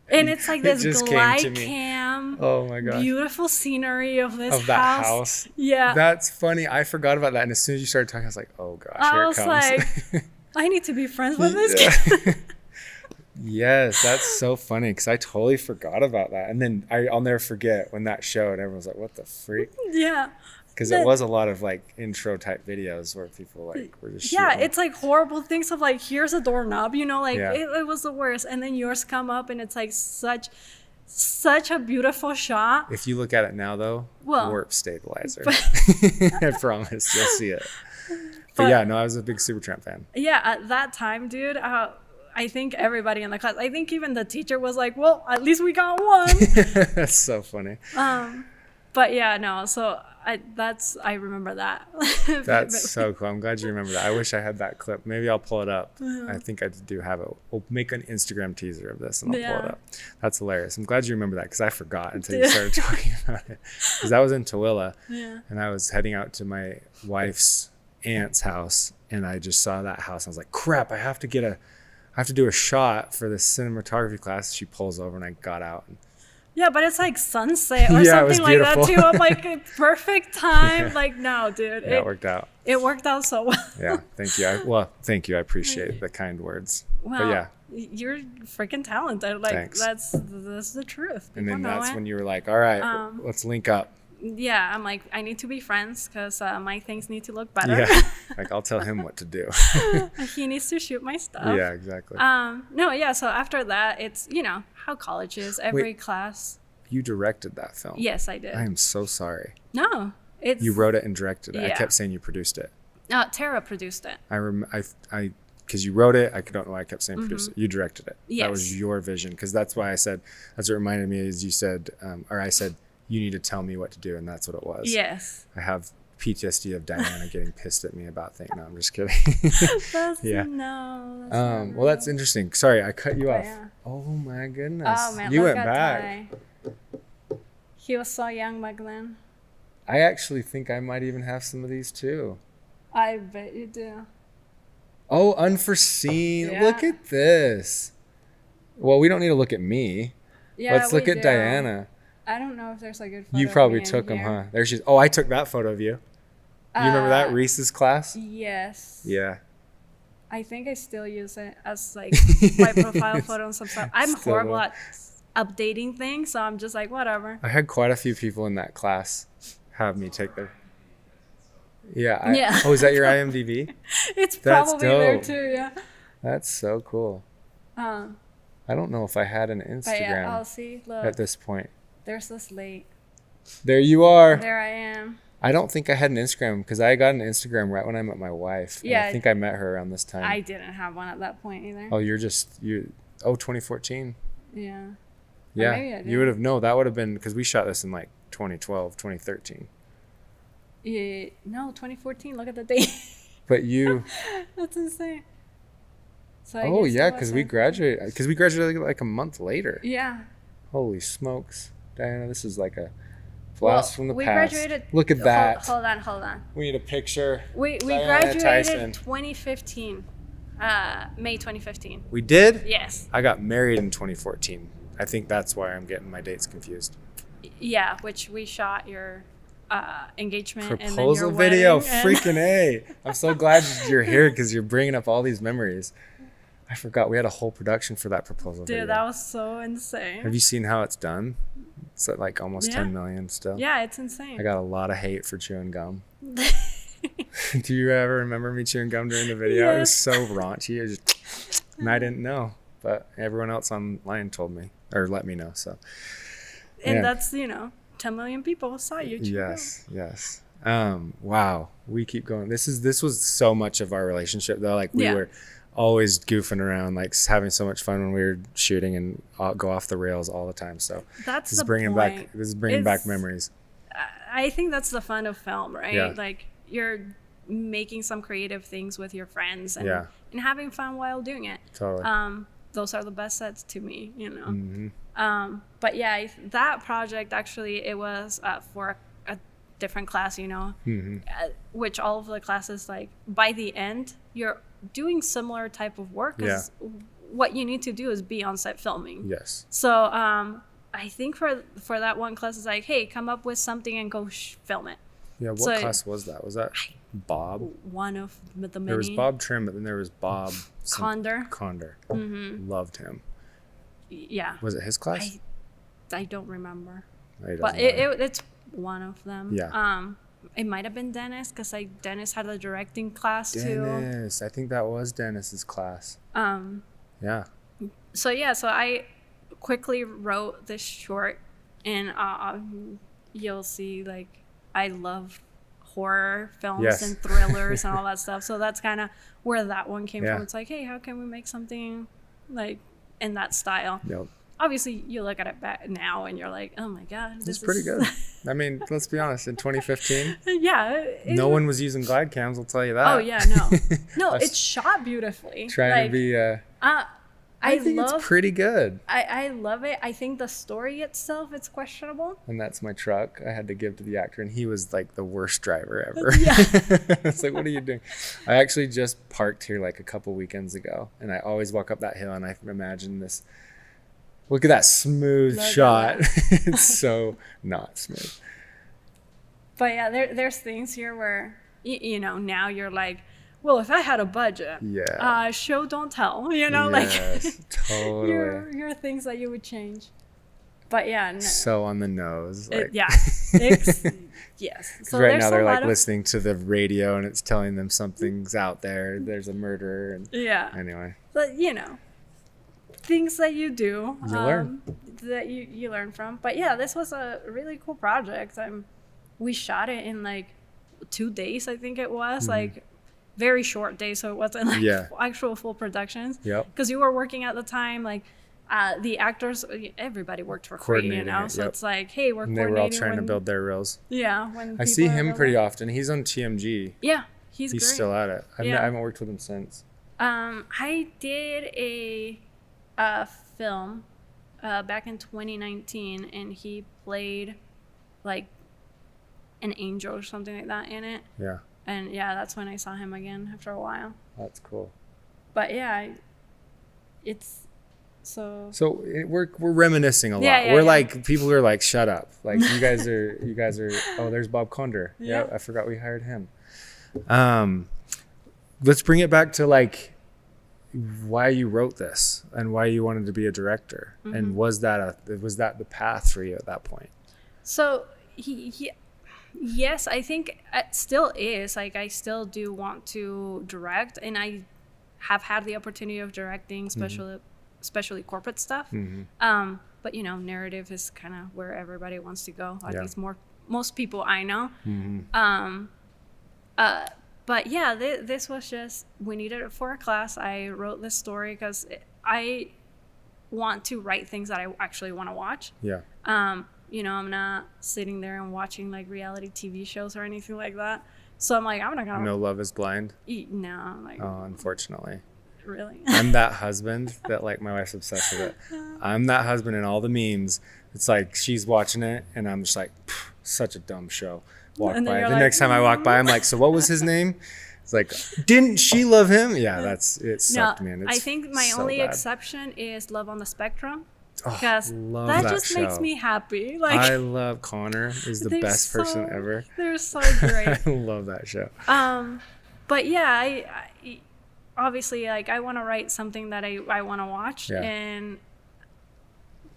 And it's like It this just came glide to me. cam, Oh my gosh. beautiful scenery of this Of that house. Yeah. That's funny. I forgot about that. And as soon as you started talking, I was like, oh gosh, I here it was comes. like, I need to be friends with this kid. Yeah. Yes, that's so funny because I totally forgot about that. And then I'll never forget when that showed. Everyone was like, what the freak? Yeah. Because it was a lot of like intro type videos where people like were just Yeah, shooting. it's like horrible things of like, here's a doorknob, like Yeah. it was the worst. And then yours come up and it's like such such a beautiful shot. If you look at it now, though, Well, warp stabilizer. I promise you'll see it. But yeah, no, I was a big Supertramp fan. Yeah, at that time, dude, I think everybody in the class, I think even the teacher was like, well, at least we got one. That's so funny. But yeah, no, so I remember that. That's so cool. I'm glad you remember that. I wish I had that clip. Maybe I'll pull it up. I think I do have it. We'll make an Instagram teaser of this and I'll pull it up. That's hilarious. I'm glad you remember that because I forgot until you started talking about it. Because I was in Tooele and I was heading out to my wife's aunt's house and I just saw that house. I was like, crap, I have to do a shot for the cinematography class. She pulls over and I got out. Yeah, but it's like sunset or something like that too. I'm like, perfect time. Like, no, dude. Yeah, it worked out. It worked out so well. Yeah, thank you. Thank you. I appreciate the kind words. Well, but yeah. You're freaking talented. Like, thanks. that's the truth. And then that's when you were like, all right, let's link up. Yeah, I'm like, I need to be friends because my things need to look better. Yeah, like I'll tell him what to do. He needs to shoot my stuff. Yeah, exactly. No, yeah. So after that, it's how college is. Every class. You directed that film. Yes, I did. I am so sorry. No, it's you wrote it and directed it. Yeah. I kept saying you produced it. Tara produced it. I because you wrote it. I don't know why I kept saying produce it. You directed it. Yes. That was your vision. Because that's why I said. That's what reminded me. Is you said, or I said, you need to tell me what to do, and that's what it was. Yes. I have PTSD of Diana getting pissed at me about things. No, I'm just kidding. Well, that's interesting. Sorry, I cut you off. Yeah. Oh my goodness. Oh man, you look went at back. Ty. He was so young back then. I actually think I might even have some of these too. I bet you do. Oh, Unforeseen. Yeah. Look at this. Well, we don't need to look at me. Yeah, Let's look we at do. Diana. I don't know if there's a good photo. You of probably me in took them, here. huh? There she's. Oh, I took that photo of you. You remember that Reese's class? Yes. Yeah. I think I still use it as like my profile photo and some stuff. I'm Still horrible will. at updating things, so I'm just like, whatever. I had quite a few people in that class have me take their. Yeah. Yeah. Oh, is that your IMDb? It's That's probably there dope. too, yeah. That's so cool. I don't know if I had an But Instagram yeah, I'll see. Look, at this point. there's this lake. There you are. There I am. I don't think I had an Instagram because I got an Instagram right when I met my wife. And Yeah. I think I met her around this time. I didn't have one at that point either. Oh, you're just you. Oh, 2014. Yeah. Yeah, maybe I did. you would have no. That would have been because we shot this in like 2012, 2013. Yeah. No, 2014. Look at the date. But you. That's insane. So I Oh guess yeah, it because was we a- graduated. Because we graduated like a month later. Yeah. Holy smokes, Diana! This is like a blast from the we past. graduated. Look at that. Hold on. We need a picture. We Diana graduated Tyson. 2015. May 2015. We did. Yes. I got married in 2014. I think that's why I'm getting my dates confused. Yeah, which we shot your engagement and then Proposal your video, wedding, and- freaking A. I'm so glad you're here because you're bringing up all these memories. I forgot we had a whole production for that proposal video. Dude, that was so insane. Have you seen how it's done? It's at like almost Yeah. 10 million still. Yeah, it's insane. I got a lot of hate for chewing gum. Do you ever remember me chewing gum during the video? It was Yes. so raunchy. It just, and I didn't know, but everyone else online told me or let me know. So, And yeah. that's 10 million people saw you. chew Yes. Wow. We keep going. This was so much of our relationship though. Like we Yeah. were always goofing around, like having so much fun when we were shooting and go off the rails all the time. So That's this the is bringing point. back It's- memories. I think that's the fun of film, right? Yeah. Like you're making some creative things with your friends and, Yeah. and having fun while doing it. Totally. Those are the best sets to me, Mhm. But yeah, that project actually, it was for a different class, Mhm. which all of the classes, like by the end, you're doing similar type of work. 'Cause what you need to do is be on set filming. Yes. So I think for that one class, it's like, hey, come up with something and go film it. Yeah. What So- class was that? Was that Bob? One of the many. There was Bob Trim, but then there was Bob Condor. Condor. Mm-hmm. Loved him. Yeah. Was it his class? I don't remember. It But doesn't matter. it's one of them. Yeah. It might have been Dennis because Dennis had a directing class Dennis. I think that was Dennis's class. too. Yeah. So yeah, so I quickly wrote this short, and you'll see, like, I love horror films and thrillers and all that stuff. So that's kind of where that one came from. It's like, hey, how can we make something like in that style? Yep. Obviously, you look at it back now and you're like, oh my God, this is pretty good. I mean, let's be honest, in 2015, no one was using glide cams, I'll tell you that. Oh yeah, no, it's shot beautifully. Trying to be I think it's pretty good. I love it. I think the story itself is questionable. And that's my truck I had to give to the actor, and he was like the worst driver ever. Yeah. It's like, what are you doing? I actually just parked here like a couple weekends ago, and I always walk up that hill and I imagine this. Look at that smooth shot. It's so not smooth. But yeah, there's things here where, you know, now you're like, well, if I had a budget, show don't tell, you know, yes, like totally. your things that you would change. But yeah, no. So on the nose, like. Yes. So right now they're like listening to the radio and it's telling them something's out there. There's a murder. And anyway. But you know, things that you do, you learn. That you learn from. But yeah, this was a really cool project. We shot it in like 2 days, I think it was, like very short days, so it wasn't like actual full productions. Because you were working at the time, like the actors, everybody worked for free, you know. So it's like, hey, we're coordinating. They were all trying to build their reels. Yeah, when I see him pretty often. He's on TMG. Yeah, he's great. Still at it. I haven't worked with him since. I did a film back in 2019, and he played like an angel or something like that in it. Yeah. And that's when I saw him again after a while. That's cool. But yeah, it's so we're reminiscing a lot. We're like, people are like, shut up. Like you guys are oh, there's Bob Conder. Yeah, I forgot we hired him. Let's bring it back to like why you wrote this and why you wanted to be a director. And was that the path for you at that point? So yes, I think it still is. Like, I still do want to direct, and I have had the opportunity of directing, especially corporate stuff. But you know, narrative is kind of where everybody wants to go. At least most people I know. But yeah, this was just, we needed it for a class. I wrote this story because I want to write things that I actually want to watch. You know, I'm not sitting there and watching like reality TV shows or anything like that. So I'm like, I'm not gonna. No Love is Blind. No, like. Oh, unfortunately. Really. I'm that husband that like my wife's obsessed with it. I'm that husband in all the memes. It's like she's watching it and I'm just like, such a dumb show. Walk by. The like, next time I walk by, I'm like, so what was his name? It's like, didn't she love him? Yeah, it sucked, man. I think my only exception is Love on the Spectrum. Because that just makes me happy. Like, I love Connor. He's the best person ever. They're so great. I love that show. But yeah, I obviously, like, I want to write something that I want to watch, and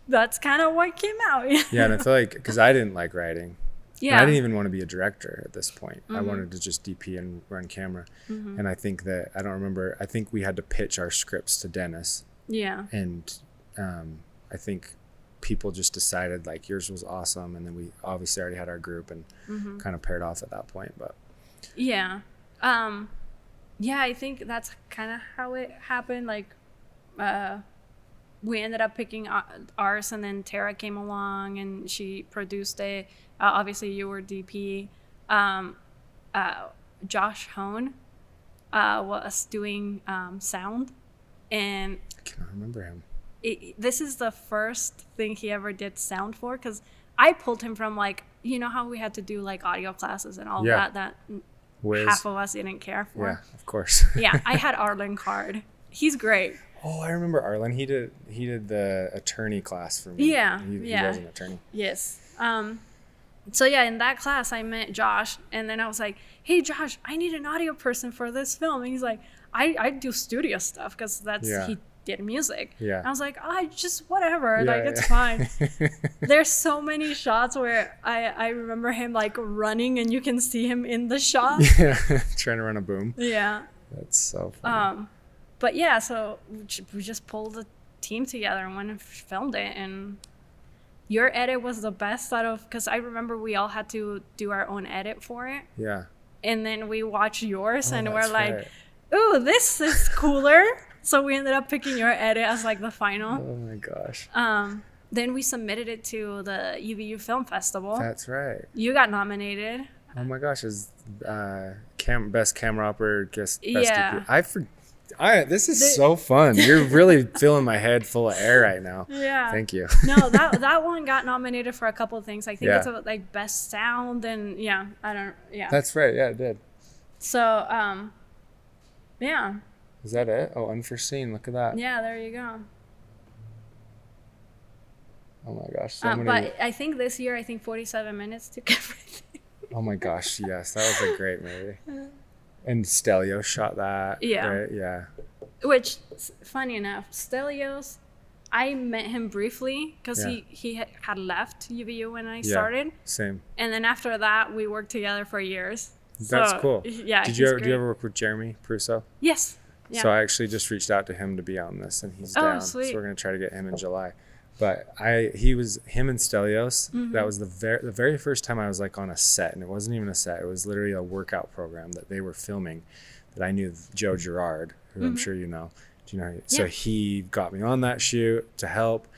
that's kind of what came out. And I feel like, because I didn't like writing. Yeah. And I didn't even want to be a director at this point. I wanted to just DP and run camera. And I think that, I think we had to pitch our scripts to Dennis. Yeah. And I think people just decided like yours was awesome, and then we obviously already had our group and kind of paired off at that point. But I think that's kind of how it happened. Like we ended up picking ours, and then Tara came along and she produced it. Obviously you were DP. Josh Hone was doing sound, and I cannot remember him. This is the first thing he ever did sound for, because I pulled him from, like, you know how we had to do like audio classes and all that half of us didn't care for. Yeah, of course. I had Arlen Card. He's great. Oh, I remember Arlen. He did the attorney class for me. He was an attorney. Yes. So in that class I met Josh, and then I was like, hey Josh, I need an audio person for this film. And he's like, I do studio stuff, because he did music. And I was like, just whatever, it's fine. There's so many shots where I remember him like running and you can see him in the shot. Trying to run a boom. That's so funny. But so we just pulled team together and went and filmed it. And your edit was the best out of, because I remember we all had to do our own edit for it. Yeah. And then we watched yours and we're that's like, right. ooh, this is cooler. So we ended up picking your edit as like the final. Oh my gosh. Then we submitted it to the UVU Film Festival. That's right. You got nominated. Oh my gosh, is best camera operator, best Yeah. DP. This is so fun. You're really filling my head full of air right now. Yeah. Thank you. No, that one got nominated for a couple of things. I think Yeah. it's about like best sound and That's right. Yeah, it did. So yeah. Is that it? Oh, Unforeseen. Look at that. Yeah, there you go. Oh my gosh. So many. But I think this year, 47 minutes took everything. Oh my gosh. Yes, that was a great movie. And Stelio shot that. Yeah. Right? Yeah. Which, funny enough, Stelios, I met him briefly because Yeah. he had left UVU when I Yeah. started. Same. And then after that, we worked together for years. That's So, cool. Yeah. Do he's you great. ever work with Jeremy Prusso? Yes. Yeah. So I actually just reached out to him to be on this, and he's Oh, down. sweet. So we're gonna try to get him in July. But him and Stelios. Mm-hmm. That was the very first time I was like on a set, and it wasn't even a set. It was literally a workout program that they were filming. That I knew Joe Girard, who I'm sure you know. Do you know? So Yeah. he got me on that shoot to help,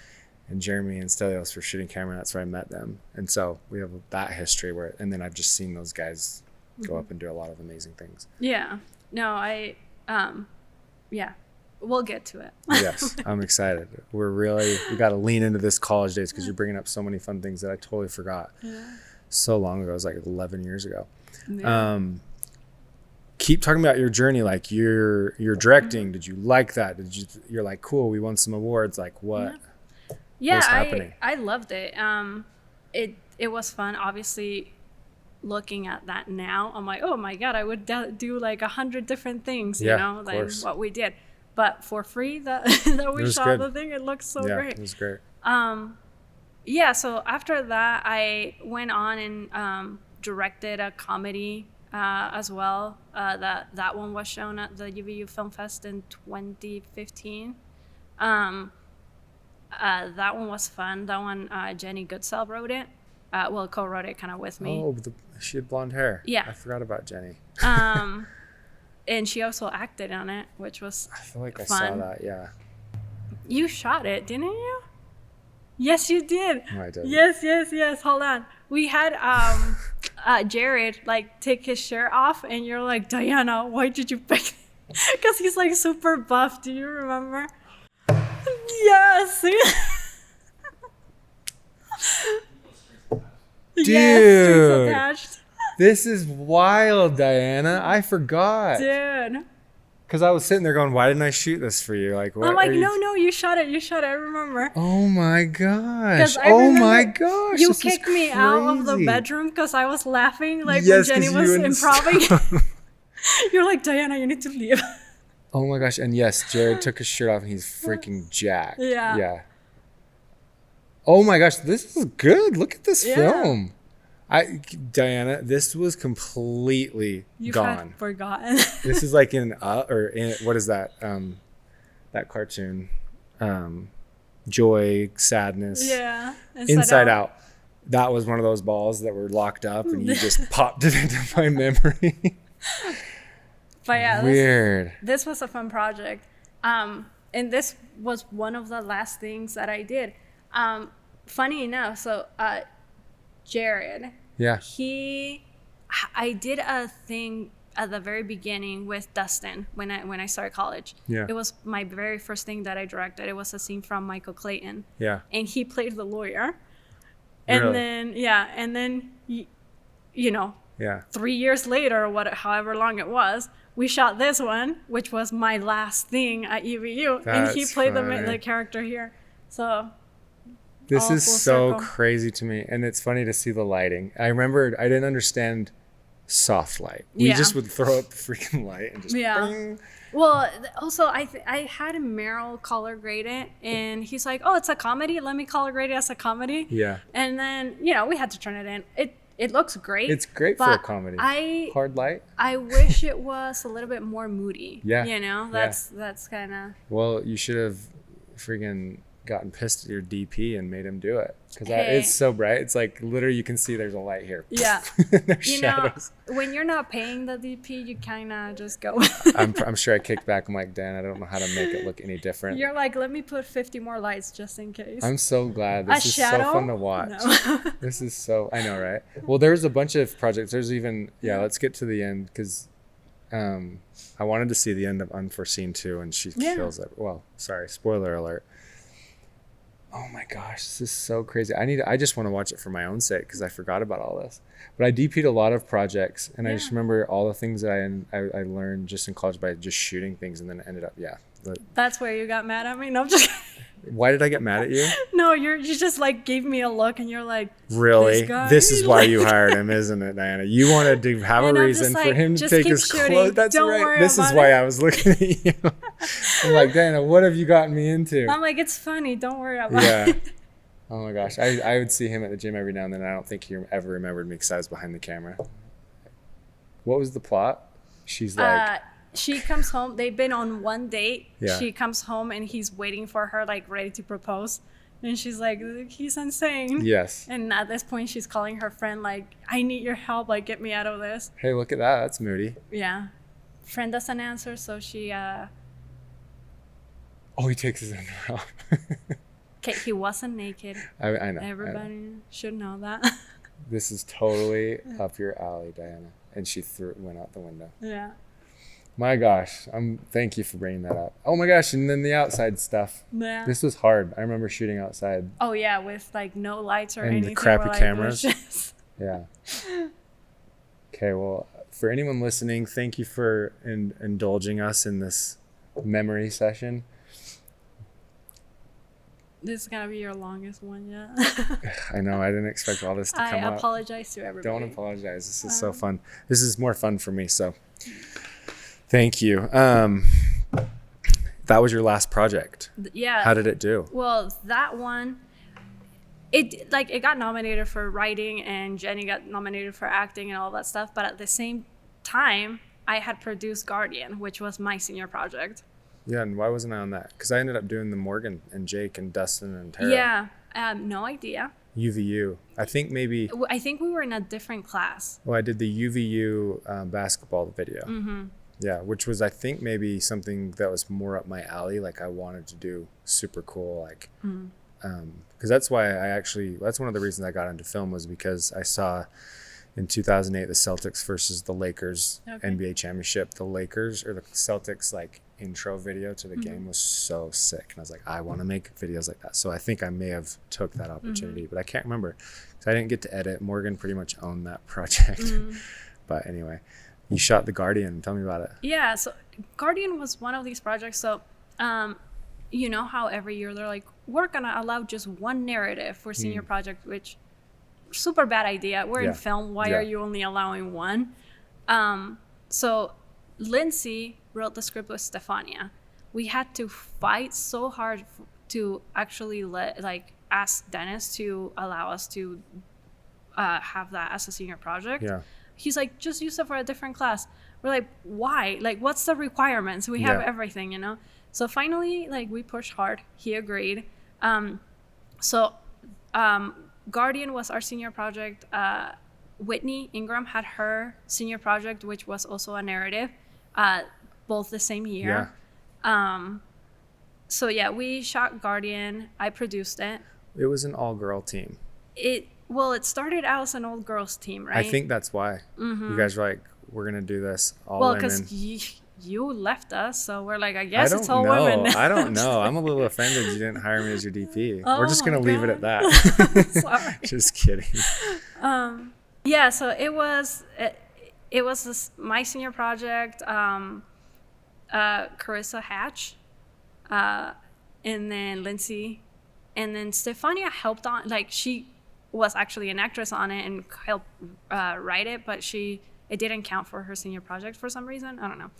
and Jeremy and Stelios were shooting camera. That's where I met them, and so we have that history and then I've just seen those guys go up and do a lot of amazing things. Yeah. No, yeah. We'll get to it. Yes, I'm excited. We got to lean into this college days because you're bringing up so many fun things that I totally forgot. Yeah. So long ago, it was like 11 years ago. Yeah. Keep talking about your journey. Like you're directing. Did you like that? You're like, cool, we won some awards. Like what? Yeah, was happening? I loved it. It was fun. Obviously, looking at that now, I'm like, oh my God, I would do like 100 different things, Yeah, you know, of than course. what we did. But for free, that we was shot good. the thing, it looks so Yeah, great. it was great. Yeah, so after that, I went on and directed a comedy as well. That one was shown at the UVU Film Fest in 2015. That one was fun. That one, Jenny Goodsell wrote it. Co-wrote it kind of with me. Oh, she had blonde hair. Yeah. I forgot about Jenny. And she also acted on it, which was I feel like I fun. saw that. Yeah. You shot it, didn't you? Yes, you did. No, I didn't. Yes. Hold on. We had Jared like take his shirt off, and you're like, Diana, why did you pick? Because he's like super buff. Do you remember? Yes. Dude. Yes, strings attached. This is wild, Diana. I forgot. Dude. Because I was sitting there going, why didn't I shoot this for you? Like, what I'm like, are you- no, you shot it. I remember. Oh my gosh. 'Cause I Oh my remember gosh. You this is kicked me out of the crazy. bedroom because I was laughing like Yes, when 'cause Jenny was you and improvising. You're like, Diana, you need to leave. Oh my gosh. And yes, Jared took his shirt off and he's freaking jacked. Yeah. Yeah. Oh my gosh. This is good. Look at this Yeah. film. Diana, this was completely You've gone. had forgotten. This is like what is that? That cartoon. Joy, sadness. Yeah. Inside Out. That was one of those balls that were locked up and you just popped it into my memory. But yeah, Weird. this was a fun project. And this was one of the last things that I did. Funny enough, so Jared, Yeah. I did a thing at the very beginning with Dustin when I started college. Yeah. It was my very first thing that I directed. It was a scene from Michael Clayton. Yeah. And he played the lawyer. And Really? then you know, Yeah. 3 years later, however long it was, we shot this one, which was my last thing at UVU, and he That's played funny. the character here. So This all is full so circle. crazy to me. And it's funny to see the lighting. I remember I didn't understand soft light. We Yeah. just would throw up the freaking light and just Yeah. bing. Well, also I had Meryl color grade it, and he's like, "Oh, it's a comedy. Let me color grade it as a comedy." Yeah. And then we had to turn it in. It looks great. It's great for a but comedy. I Hard light. wish it was a little bit more moody. Yeah. You know, Yeah. that's kind of. Well, you should have freaking gotten pissed at your DP and made him do it, because Hey. it's so bright. It's like literally you can see there's a light here. Yeah. There's You shadows. know, when you're not paying the DP, you kind of just go. I'm sure I kicked back. I'm like, Dan, I don't know how to make it look any different. You're like, let me put 50 more lights just in case. I'm so glad. This is shadow? so fun to watch. No. This is so, I know, right? Well, there's a bunch of projects. There's even, let's get to the end, because I wanted to see the end of Unforeseen too, and she kills it. Well, sorry, spoiler alert. Oh my gosh, this is so crazy. I just want to watch it for my own sake, because I forgot about all this. But I DP'd a lot of projects, and I just remember all the things that I learned just in college by just shooting things, and then it ended up, That's where you got mad at me? No, I'm just Why did I get mad at you? No, you just like gave me a look, and you're like, Really? This is why like- you hired him, isn't it, Diana? You wanted to have a And I'm reason just for like, him to just take keep his shooting. clothes. That's Don't right. worry This is about why it. I was looking at you. I'm like, Diana, what have you gotten me into? I'm like, it's funny. Don't worry about Yeah. it. Oh my gosh. I would see him at the gym every now and then. I don't think he ever remembered me because I was behind the camera. What was the plot? She's like, She comes home. They've been on one date. Yeah. She comes home, and he's waiting for her, like ready to propose. And she's like, he's insane. yes. And at this point, she's calling her friend, like, I need your help. Like, get me out of this. Hey, look at that. That's moody. Yeah. Friend doesn't answer, so she, Oh, he takes his underwear off. okay, he wasn't naked. I know. Everybody should know that. This is totally up your alley, Diana. And she went out the window. Yeah. My gosh, thank you for bringing that up. Oh my gosh, and then the outside stuff. Yeah. This was hard. I remember shooting outside. Oh, yeah, with like no lights or And the anything. crappy We're like, cameras. let's just- Yeah. Okay, well, for anyone listening, thank you for indulging us in this memory session. This is going to be your longest one yet. I know, I didn't expect all this to come I up. apologize to everybody. Don't apologize. This is so fun. This is more fun for me, so thank you. That was your last project. Yeah. How did it do? Well, that one, it got nominated for writing, and Jenny got nominated for acting and all that stuff. But at the same time, I had produced Guardian, which was my senior project. Yeah, and why wasn't I on that? Because I ended up doing the Morgan and Jake and Dustin and Tara. Yeah, no idea. UVU. I think maybe. I think we were in a different class. Well, I did the UVU basketball video. Mm-hmm. Yeah, which was, I think, maybe something that was more up my alley. Like I wanted to do super cool, like, because that's why that's one of the reasons I got into film, was because I saw in 2008 the Celtics versus the Lakers NBA championship. The Lakers or the Celtics like intro video to the game was so sick, and I was like, I want to make videos like that. So I think I may have took that opportunity, but I can't remember because I didn't get to edit. Morgan pretty much owned that project. But anyway, you shot The Guardian. Tell me about it. Yeah, so Guardian was one of these projects. So you know how every year they're like, we're gonna allow just one narrative for senior project, which super bad idea. We're in film. Why are you only allowing one? So Lindsay wrote the script with Stefania. We had to fight so hard to actually ask Dennis to allow us to have that as a senior project. Yeah. He's like, just use it for a different class. We're like, why? Like, what's the requirements? We have everything, you know? So finally, like, we pushed hard. He agreed. Guardian was our senior project. Whitney Ingram had her senior project, which was also a narrative, both the same year. Yeah. We shot Guardian. I produced it. It was an all-girl team. It started out as an old girls team, right? I think that's why. You guys were like, we're going to do this all Well, women. because you left us, so we're like, I guess it's all know. women. I don't know. I'm a little offended you didn't hire me as your DP. Oh we're just going to my leave it at God. that. Sorry. Just kidding. Yeah, so it was my senior project. Carissa Hatch, and then Lindsay, and then Stefania helped on. Like, she was actually an actress on it and helped write it, but it didn't count for her senior project for some reason. I don't know.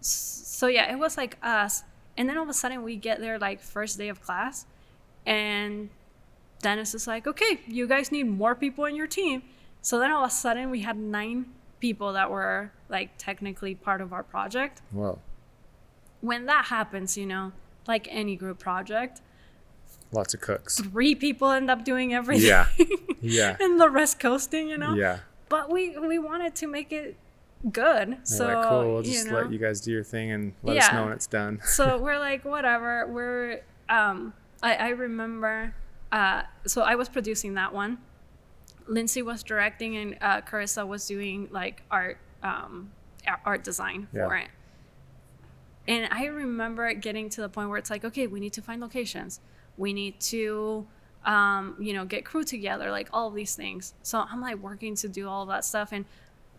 So yeah, it was like us, and then all of a sudden we get there like first day of class, and Dennis is like, okay, you guys need more people in your team. So then all of a sudden we had 9 people that were like technically part of our project. Whoa. When that happens, like any group project, Lots of cooks. 3 people end up doing everything. Yeah. Yeah. And the rest coasting, you know? Yeah. But we wanted to make it good. They're So, like, cool, we'll just let you guys do your thing and let us know when it's done. So we're like, whatever. We're, I remember, so I was producing that one. Lindsay was directing, and Carissa was doing like art design for it. And I remember getting to the point where it's like, okay, we need to find locations. We need to, get crew together, like all of these things. So I'm like working to do all of that stuff. And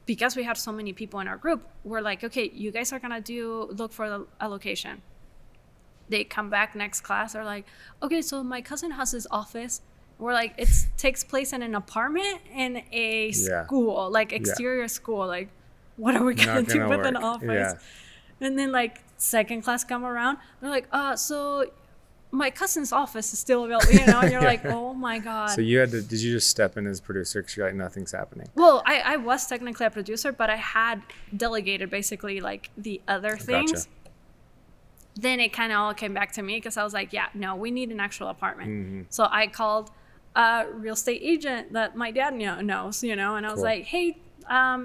because we had so many people in our group, we're like, okay, you guys are going to look for a location. They come back next class. They're like, okay, so my cousin has his office. We're like, it takes place in an apartment in a school, like exterior school. Like, what are we going to do with an office? Yeah. And then like second class come around. They're like, so my cousin's office is still available, and you're like, oh my God. So did you just step in as producer because you're like, nothing's happening? Well, I was technically a producer, but I had delegated basically like the other things. Gotcha. Then it kind of all came back to me because I was like, yeah, no, we need an actual apartment. Mm-hmm. So I called a real estate agent that my dad knows, and I was like, hey,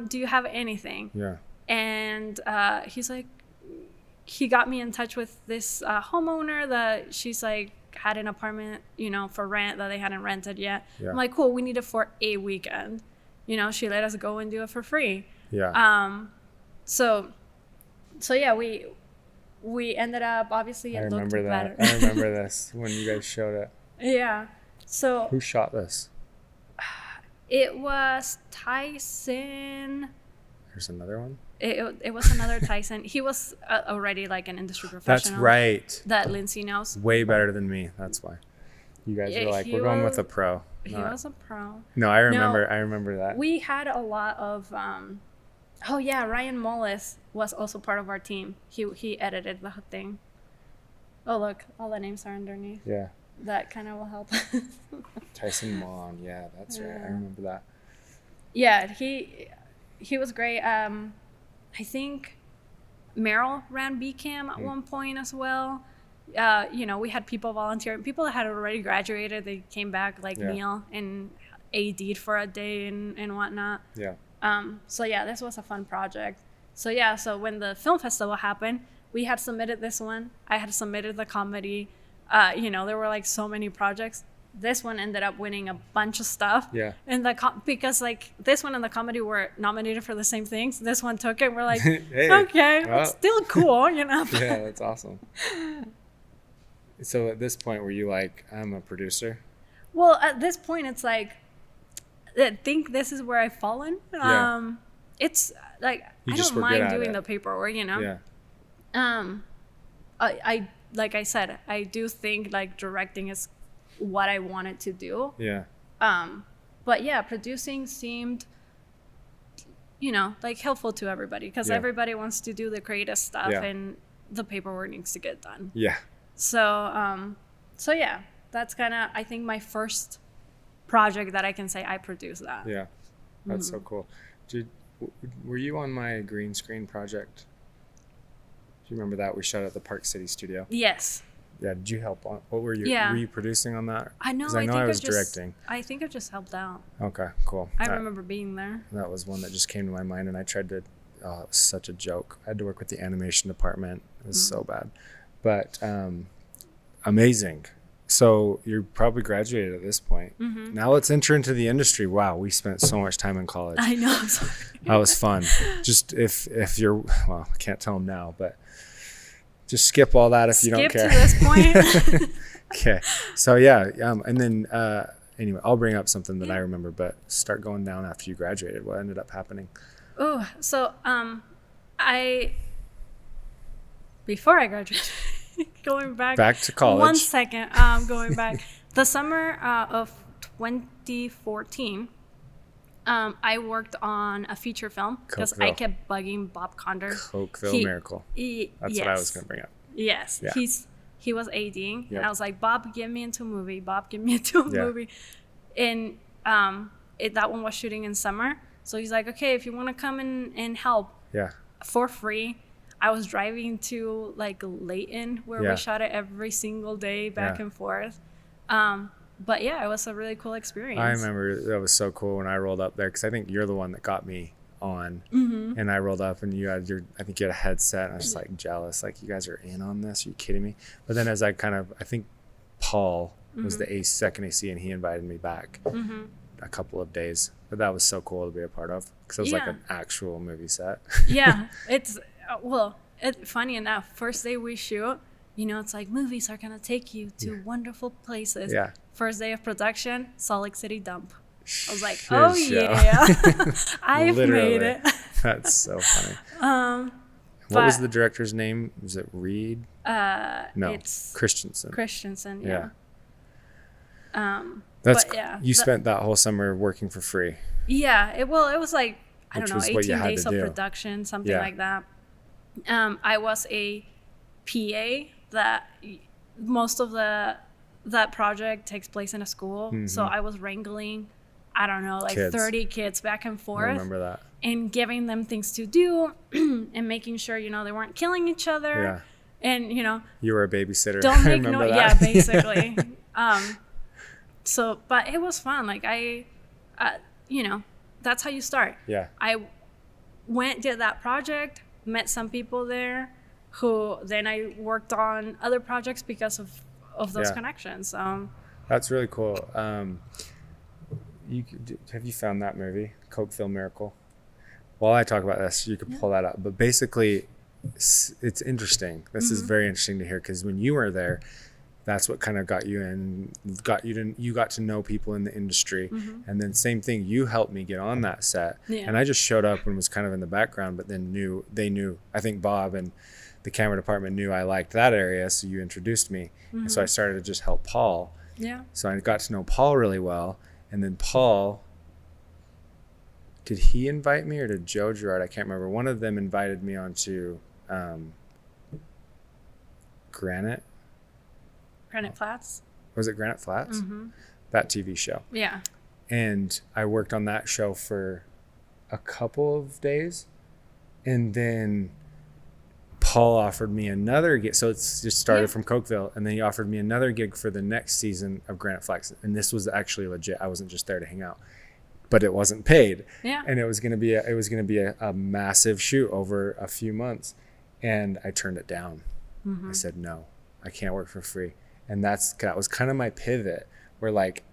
do you have anything? Yeah. And he's like, he got me in touch with this homeowner that she's like had an apartment, for rent that they hadn't rented yet. Yeah. I'm like, cool, we need it for a weekend. She let us go and do it for free. Yeah. So yeah, we ended up, obviously it looked better. I remember this when you guys showed it. Yeah. So who shot this? It was Tyson. There's another one? It was another Tyson. He was already like an industry professional. That's right. That Lindsay knows. Way better than me. That's why. You guys were like, we're going with a pro. He was a pro. No, I remember that. We had a lot of Ryan Mullis was also part of our team. He edited the thing. Oh look, all the names are underneath. Yeah. That kind of will help. Tyson Mon, yeah, that's right. I remember that. Yeah, he was great. I think Meryl ran BCAM at one point as well. We had people volunteering. People that had already graduated, they came back like Neil and AD'd for a day and whatnot. Yeah. So yeah, this was a fun project. So when the film festival happened, we had submitted this one. I had submitted the comedy. There were like so many projects. This one ended up winning a bunch of stuff. Yeah. And because like this one and the comedy were nominated for the same things. This one took it. We're like, hey, okay, it's still cool, Yeah, that's awesome. So at this point, were you like, I'm a producer? Well, at this point, it's like, I think this is where I've fallen. Yeah. It's like, I don't mind doing the paperwork, Yeah. I like I said, I do think like directing is what I wanted to do. Yeah. But yeah, producing seemed, like helpful to everybody because everybody wants to do the creative stuff and the paperwork needs to get done. Yeah. So yeah, that's kind of, I think, my first project that I can say I produced that. Yeah. That's so cool. Were you on my green screen project? Do you remember that? We shot at the Park City studio. Yes. Yeah. Did you help on? What were you? Yeah. Were you producing on that? I know. I was directing. I think I just helped out. Okay. Cool. I remember being there. That was one that just came to my mind, and I tried to. Oh, it was such a joke. I had to work with the animation department. It was so bad, but amazing. So you're probably graduated at this point. Mm-hmm. Now let's enter into the industry. Wow, we spent so much time in college. I know. That was fun. Just if you're, well, I can't tell them now, but just skip all that if you don't care. Skip to this point. Okay. So yeah, and then anyway, I'll bring up something that I remember, but start going down after you graduated. What ended up happening? Oh, so before I graduated. Going back to college. 1 second. Going back. The summer of 2014, I worked on a feature film because I kept bugging Bob Conder. Cokeville Miracle. That's what I was going to bring up. Yes. Yeah. He was ADing. Yep. And I was like, Bob, get me into a movie. Bob, get me into a movie. And that one was shooting in summer. So he's like, okay, if you want to come and help for free. I was driving to like Layton where we shot it every single day back and forth. But yeah, it was a really cool experience. I remember that was so cool when I rolled up there, because I think you're the one that got me on. And I rolled up and you had I think you had a headset, and I was just like jealous, like, you guys are in on this, are you kidding me? But then as I think Paul was the second AC, and he invited me back a couple of days. But that was so cool to be a part of, because it was like an actual movie set. It's funny enough, first day we shoot, you know, it's like movies are gonna take you to wonderful places. First day of production, Salt Lake City dump. I was like, oh yeah, I've made it. That's so funny. What was the director's name? Was it Reed? No, it's Christensen. Yeah. You spent that whole summer working for free. Yeah, it was like, I don't know, 18 days of production, something like that. I was a PA. That most of that project takes place in a school, so I was wrangling, I don't know, like 30 kids back and forth. I remember that. And giving them things to do and making sure, you know, they weren't killing each other. And, you know, you were a babysitter. Don't make noise. Yeah, basically. But it was fun. Like you know, that's how you start. I did that project, met some people there, who then I worked on other projects because of those connections. That's really cool. Have you found that movie, Cokeville Miracle? While I talk about this, you could pull that up. But basically, it's interesting. This is very interesting to hear, because when you were there, that's what kind of got you in, you got to know people in the industry. And then same thing, you helped me get on that set. And I just showed up and was kind of in the background, but then they knew, I think Bob and the camera department knew I liked that area, so you introduced me. And so I started to just help Paul. So I got to know Paul really well. And then Paul, did he invite me, or did Joe Girard? I can't remember. One of them invited me onto Granite Flats. Was it Granite Flats? That TV show. And I worked on that show for a couple of days, and then Paul offered me another gig. So it's just started from Cokeville, and then he offered me another gig for the next season of Granite Flats. And this was actually legit. I wasn't just there to hang out, but it wasn't paid. And it was going to be a massive shoot over a few months. And I turned it down. I said, no, I can't work for free. And that was kind of my pivot, where, like,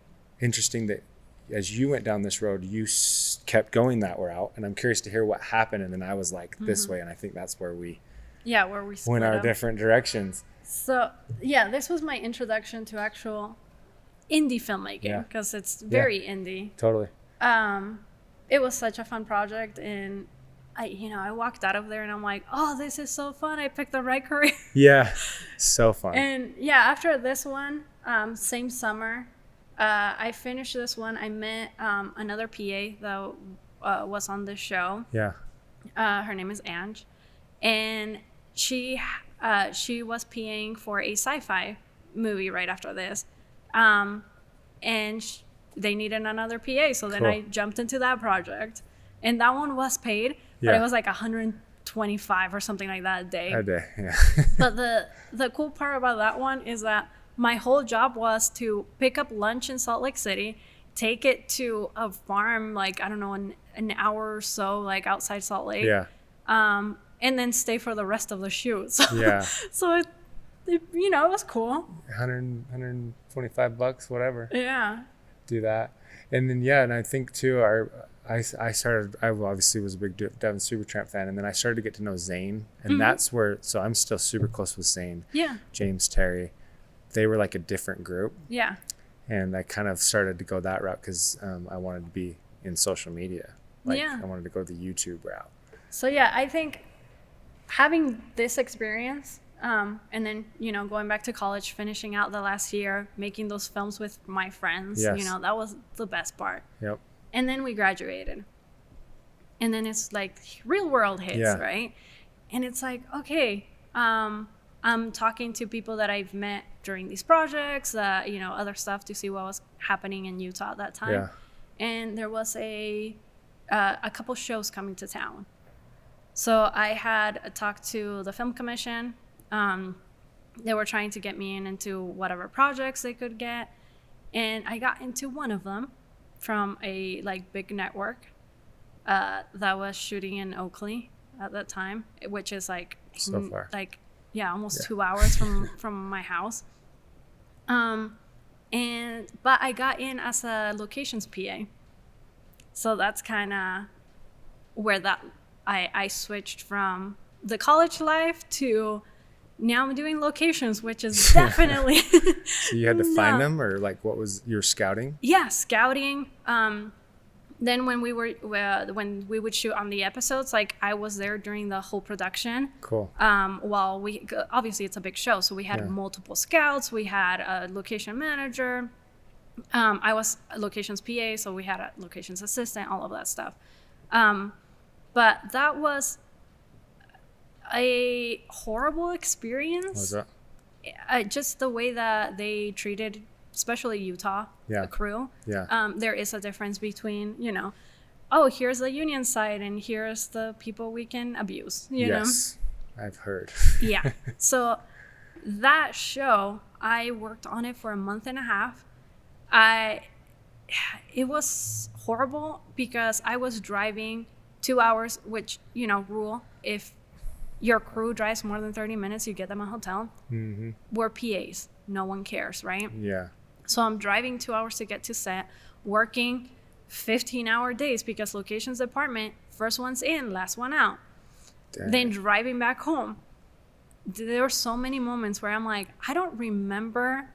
interesting that as you went down this road, you kept going that route. And I'm curious to hear what happened. And then I was like this way. And I think that's where we went our different directions. So this was my introduction to actual indie filmmaking, because it's very indie. Totally. It was such a fun project, and I walked out of there and I'm like, oh, this is so fun. I picked the right career. So fun. And after this one, same summer, I finished this one. I met another PA that was on this show. Her name is Ange, and she was PAing for a sci-fi movie right after this, and they needed another PA, so then I jumped into that project, and that one was paid, but it was like $125 or something like that a day. But the cool part about that one is that my whole job was to pick up lunch in Salt Lake City, take it to a farm, like, I don't know, an hour or so, like, outside Salt Lake. And then stay for the rest of the shoot. So, so it it was cool. $125, whatever. Do that. And then, and I think too, I obviously was a big Devin Supertramp fan, and then I started to get to know Zane, and that's where, so I'm still super close with Zane. James, Terry, they were like a different group. And I kind of started to go that route because I wanted to be in social media. I wanted to go the YouTube route. So I think having this experience, and then, going back to college, finishing out the last year, making those films with my friends, that was the best part. And then we graduated. And then it's like real world hits, right? And it's like, okay, I'm talking to people that I've met during these projects, other stuff to see what was happening in Utah at that time. And there was a couple shows coming to town. So I had talked to the film commission. They were trying to get me into whatever projects they could get. And I got into one of them from a like big network that was shooting in Oakley at that time, which is like So far. like almost 2 hours from my house. But I got in as a locations PA, so that's kind of where that I switched from the college life to now I'm doing locations, which is definitely So you had to find them, or like what was your scouting? Yeah, scouting. Then when we would shoot on the episodes, like I was there during the whole production. Cool. While obviously it's a big show, so we had multiple scouts. We had a location manager. I was a locations PA, so we had a locations assistant, all of that stuff. But that was a horrible experience. What was that? Just the way that they treated, especially Utah, the crew. Yeah. There is a difference between, oh, here's the union side and here's the people we can abuse, you know? Yes, I've heard. Yeah. So that show, I worked on it for a month and a half. It was horrible because I was driving 2 hours, which, rule, if your crew drives more than 30 minutes, you get them a hotel. Mm-hmm. We're PAs. No one cares, right? Yeah. So I'm driving 2 hours to get to set, working 15-hour days because locations department, first one's in, last one out. Dang. Then driving back home. There were so many moments where I'm like, I don't remember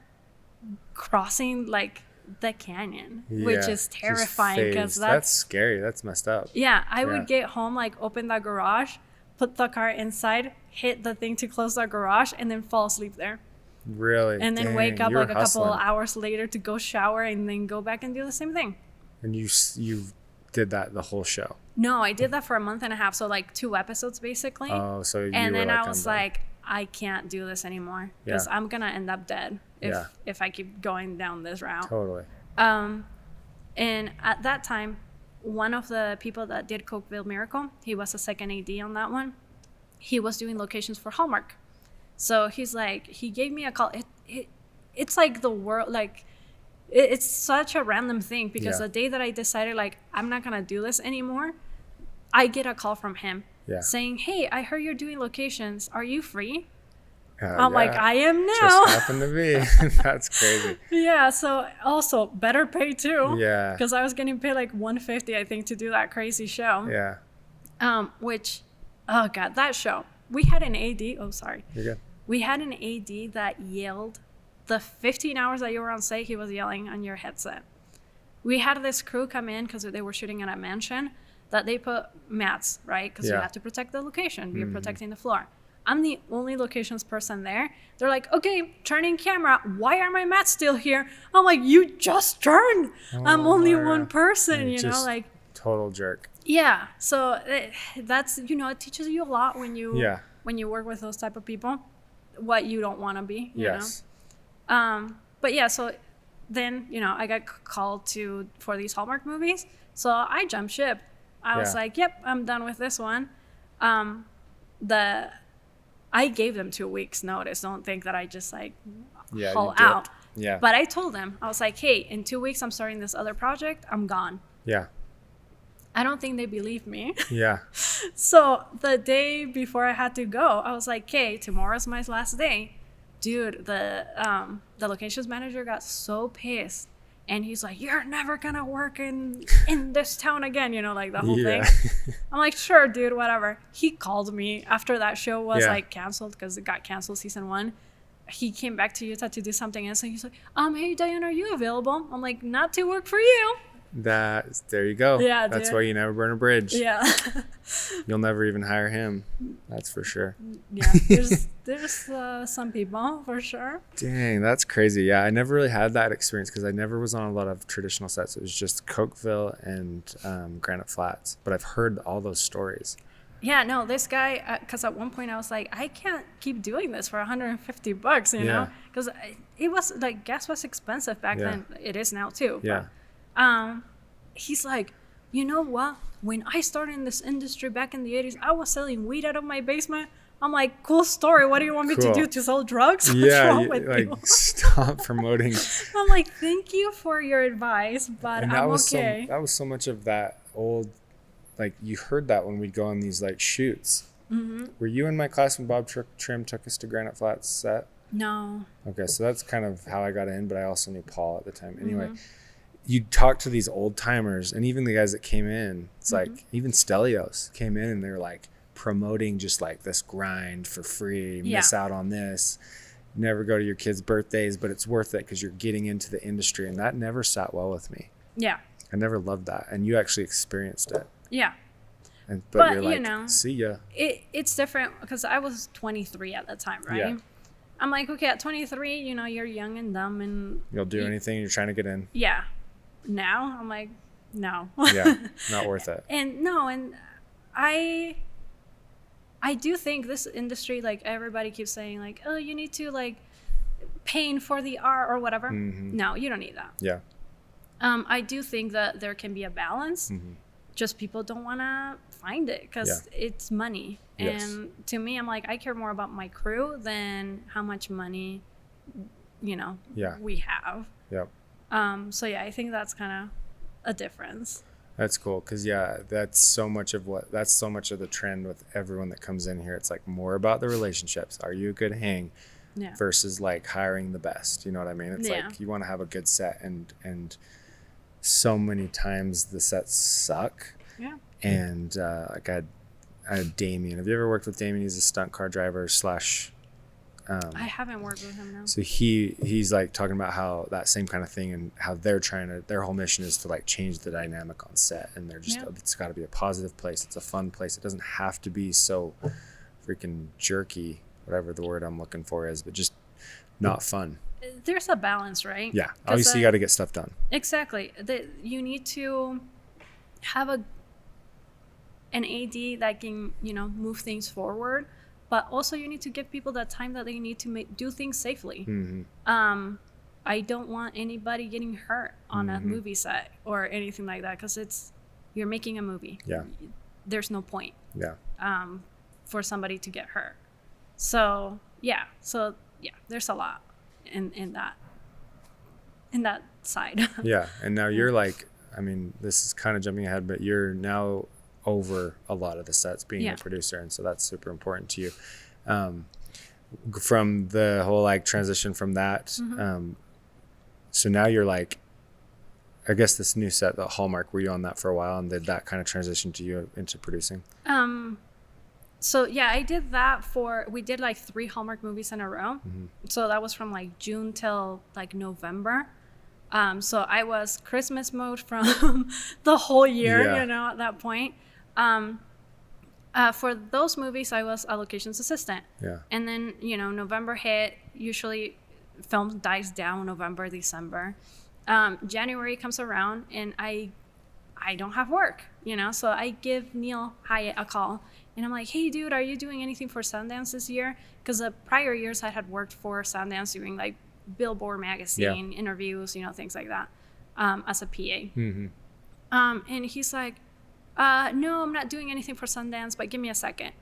crossing like the canyon, which is terrifying because that's scary. That's messed up. Yeah, I would get home, like open the garage, put the car inside, hit the thing to close the garage, and then fall asleep there. Really? And then Dang, wake up you were like a couple hustling. hours later to go shower and then go back and do the same thing. And you did that the whole show? No, I did that for a month and a half. So like 2 episodes basically. Oh, so you and were then like, I was like, I can't do this anymore because I'm going to end up dead if I keep going down this route. Totally. And at that time, one of the people that did Cokeville Miracle, he was a second AD on that one. He was doing locations for Hallmark. So he's like, he gave me a call. It's like the world, like, it's such a random thing because the day that I decided, like, I'm not going to do this anymore, I get a call from him saying, hey, I heard you're doing locations. Are you free? I'm like, I am now. Just happened to be. That's crazy. Yeah. So also better pay too. Yeah. Because I was getting paid like $150, I think, to do that crazy show. Yeah. Which, oh God, that show. We had an AD. Oh, sorry. You're good. We had an AD that yelled the 15 hours that you were on set. He was yelling on your headset. We had this crew come in because they were shooting at a mansion that they put mats, right? Because you have to protect the location. You're protecting the floor. I'm the only locations person there. They're like, okay, turning camera. Why are my mats still here? I'm like, you just turned. I'm only one person, you know, like. Total jerk. Yeah. So that's, it teaches you a lot when you work with those type of people, what you don't want to be, you know? But yeah, so then, I got called for these Hallmark movies. So I jumped ship. I was like, yep, I'm done with this one. I gave them 2 weeks notice. Don't think that I just like haul out. Yeah. But I told them, I was like, hey, in 2 weeks, I'm starting this other project. I'm gone. Yeah. I don't think they believed me. Yeah. So the day before I had to go, I was like, okay, tomorrow's my last day. Dude, the locations manager got so pissed. And he's like, you're never going to work in this town again, like the whole thing. I'm like, sure, dude, whatever. He called me after that show was like canceled because it got canceled season 1. He came back to Utah to do something else. And he's like, hey, Daiana, are you available? I'm like, not to work for you. There you go. Yeah, that's why you never burn a bridge. Yeah. You'll never even hire him. That's for sure. Yeah, there's some people for sure. Dang, that's crazy. Yeah, I never really had that experience because I never was on a lot of traditional sets. It was just Cokeville and Granite Flats. But I've heard all those stories. Yeah, no, this guy, because at one point I was like, I can't keep doing this for $150, you know? Because it was like, gas was expensive back then. It is now too. Yeah. He's like, you know what? When I started in this industry back in the 80s, I was selling weed out of my basement. I'm like, cool story. What do you want me to do? To sell drugs? What's wrong with like you? stop promoting. I'm like, thank you for your advice, but And I'm okay. that was so much of that old, like you heard that when we'd go on these like shoots. Mm-hmm. Were you in my class when Bob Trim took us to Granite Flats set? No. Okay, so that's kind of how I got in, but I also knew Paul at the time. Anyway, you talk to these old timers, and even the guys that came in, it's like even Stelios came in and they're like promoting just like this grind for free, miss out on this, never go to your kids' birthdays, but it's worth it because you're getting into the industry. And that never sat well with me. Yeah. I never loved that. And you actually experienced it. Yeah. But you're like, you know, see ya. It's different because I was 23 at the time, right? Yeah. I'm like, okay, at 23, you know, you're young and dumb and you'll do anything you're trying to get in. Yeah. Now I'm like, no. Yeah, not worth it. And I do think this industry, like everybody keeps saying like, oh, you need to like paying for the art or whatever. Mm-hmm. No, you don't need that. Yeah. I do think that there can be a balance. Mm-hmm. Just people don't want to find it because it's money. Yes. And to me, I'm like, I care more about my crew than how much money, you know, we have. Yep. So yeah, I think that's kind of a difference. That's cool because that's so much of the trend with everyone that comes in here. It's like more about the relationships. Are you a good hang? Yeah. Versus like hiring the best. You know what I mean? It's like you want to have a good set and so many times the sets suck. Yeah. And like I had Damien. Have you ever worked with Damien? He's a stunt car driver / I haven't worked with him now. So he's like talking about how that same kind of thing and how they're their whole mission is to like change the dynamic on set, and they're just it's got to be a positive place. It's a fun place. It doesn't have to be so freaking jerky, whatever the word I'm looking for is, but just not fun. There's a balance, right? Yeah, obviously you got to get stuff done. Exactly. You need to have an AD that can, you know, move things forward. But also you need to give people that time that they need to do things safely. Mm-hmm. I don't want anybody getting hurt on a movie set or anything like that because you're making a movie. Yeah. There's no point. Yeah. For somebody to get hurt. So there's a lot in that side. Yeah, and now you're like, I mean, this is kind of jumping ahead, but you're now over a lot of the sets being a producer, and so that's super important to you. From the whole like transition from that, so now you're like, I guess this new set, the Hallmark, were you on that for a while, and did that kind of transition to you into producing? So yeah, I did that we did like 3 Hallmark movies in a row. So that was from like June till like November. So I was Christmas mode from the whole year, you know, at that point. For those movies, I was a locations assistant. Yeah. And then, you know, November hit, usually film dies down November, December. January comes around and I don't have work, you know, so I give Neil Hyatt a call and I'm like, hey dude, are you doing anything for Sundance this year? Because the prior years I had worked for Sundance doing like Billboard magazine, interviews, you know, things like that, as a PA. Mm-hmm. And he's like, no, I'm not doing anything for Sundance, but give me a second.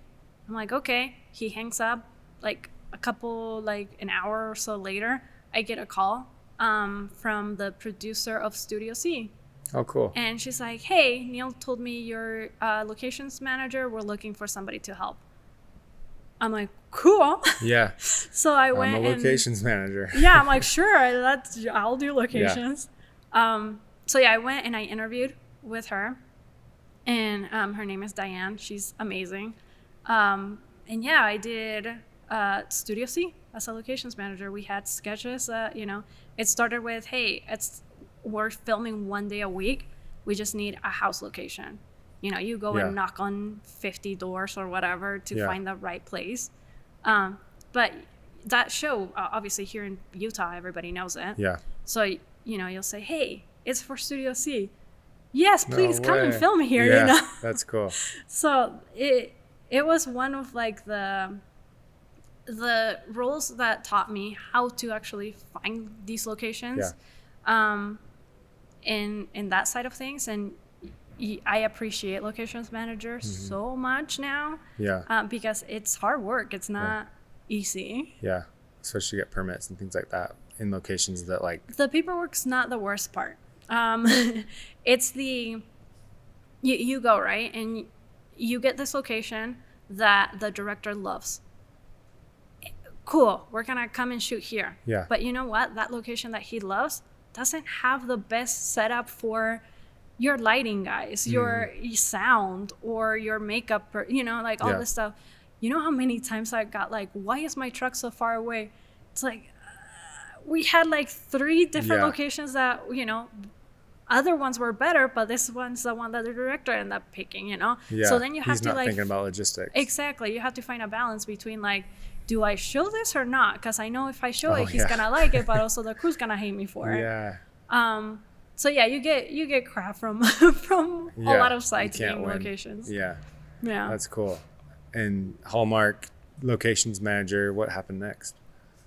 I'm like, okay. He hangs up. Like an hour or so later, I get a call from the producer of Studio C. Oh, cool. And she's like, hey, Neil told me you're locations manager. We're looking for somebody to help. I'm like, cool. Yeah. So I went. I'm a locations manager. Yeah, I'm like, sure, I'll do locations. Yeah. So yeah, I went and I interviewed with her. And her name is Daiana. She's amazing. And yeah, I did Studio C as a locations manager. We had sketches. You know, it started with, hey, we're filming 1 day a week. We just need a house location. You know, you go and knock on 50 doors or whatever to find the right place. But that show, obviously here in Utah, everybody knows it. Yeah. So, you know, you'll say, hey, it's for Studio C. Yes, please come and film here. Yeah, you know, that's cool. So it was one of like the roles that taught me how to actually find these locations, in that side of things. And I appreciate locations managers so much now. Yeah. Because it's hard work. It's not easy. Yeah. Especially to get permits and things like that in locations that like. The paperwork's not the worst part. It's the, you go, right? And you get this location that the director loves. Cool. We're going to come and shoot here. Yeah. But you know what? That location that he loves doesn't have the best setup for your lighting guys, your sound, or your makeup, or, you know, like all this stuff. You know how many times I got like, why is my truck so far away? It's like, we had like 3 different locations that, you know, other ones were better, but this one's the one that the director ended up picking, you know? Yeah. So then you have He's to not like thinking about logistics. Exactly. You have to find a balance between like, do I show this or not? Because I know if I show it, he's gonna like it, but also the crew's gonna hate me for it. Yeah. So yeah, you get crap from from a lot of sightseeing locations. Yeah. Yeah. That's cool. And Hallmark locations manager, what happened next?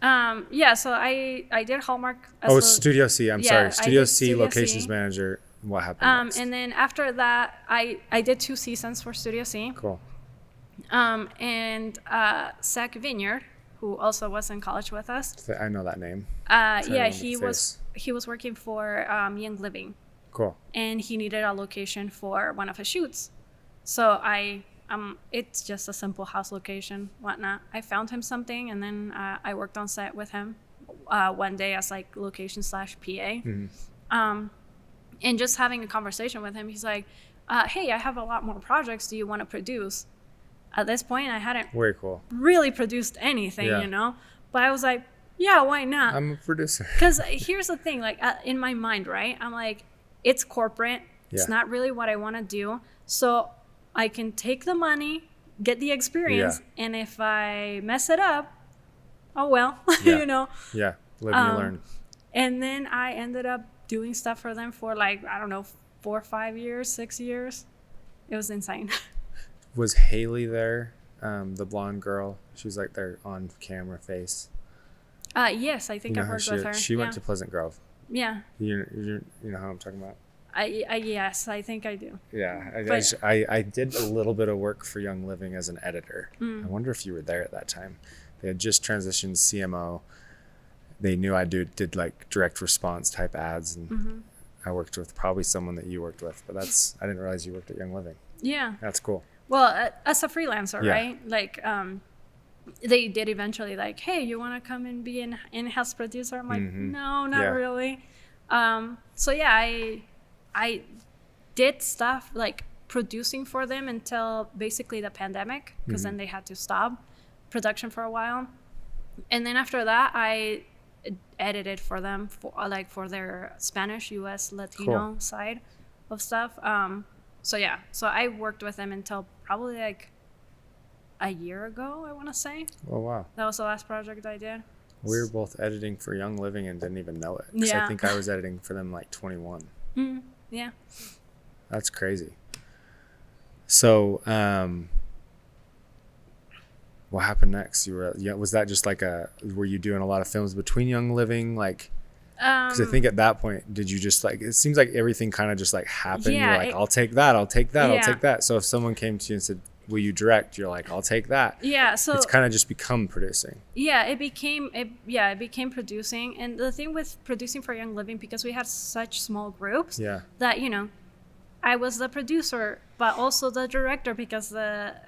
Yeah, so I did Hallmark as Studio C. I'm sorry. Studio C Studio locations C. manager. What happened next? And then after that, I did 2 seasons for Studio C. Cool. And Zach Vineyard, who also was in college with us. I know that name. Yeah, he was working for Young Living. Cool. And he needed a location for one of his shoots. So it's just a simple house location, whatnot. I found him something, and then I worked on set with him one day as like location /PA. And just having a conversation with him, he's like, hey, I have a lot more projects. Do you want to produce? At this point, I hadn't Very cool. really produced anything, you know? But I was like, yeah, why not? I'm a producer. Because here's the thing, like in my mind, right? I'm like, it's corporate. It's not really what I want to do. So I can take the money, get the experience, and if I mess it up, oh well, you know? Yeah, live and you learn. And then I ended up doing stuff for them for like, I don't know, 4 or 5 years, 6 years. It was insane. Was Haley there? The blonde girl? She was like their on camera face. Yes, I think I've worked with her. She went to Pleasant Grove. Yeah. You know how I'm talking about? Yes, I think I do. Yeah, I did a little bit of work for Young Living as an editor. I wonder if you were there at that time. They had just transitioned CMO. They knew I did like direct response type ads, and I worked with probably someone that you worked with, but I didn't realize you worked at Young Living. Yeah. That's cool. Well, as a freelancer, right? Like, they did eventually like, hey, you want to come and be an in-house producer? I'm like, no, not really. So yeah, I did stuff like producing for them until basically the pandemic, because then they had to stop production for a while. And then after that, I edited for them for their Spanish, US, Latino side of stuff. So I worked with them until probably like a year ago, I want to say. Oh, wow. That was the last project I did. We were both editing for Young Living and didn't even know it. Because I think I was editing for them like 21. Yeah. That's crazy. So, what happened next? Was that just like were you doing a lot of films between Young Living? Like, because I think at that point, did you just like, it seems like everything kind of just like happened. Yeah, you're like, I'll take that. I'll take that. So if someone came to you and said, will you direct? You're like, I'll take that. Yeah. So it's kind of just become producing. Yeah, it became producing. And the thing with producing for Young Living, because we had such small groups that, you know, I was the producer, but also the director, because no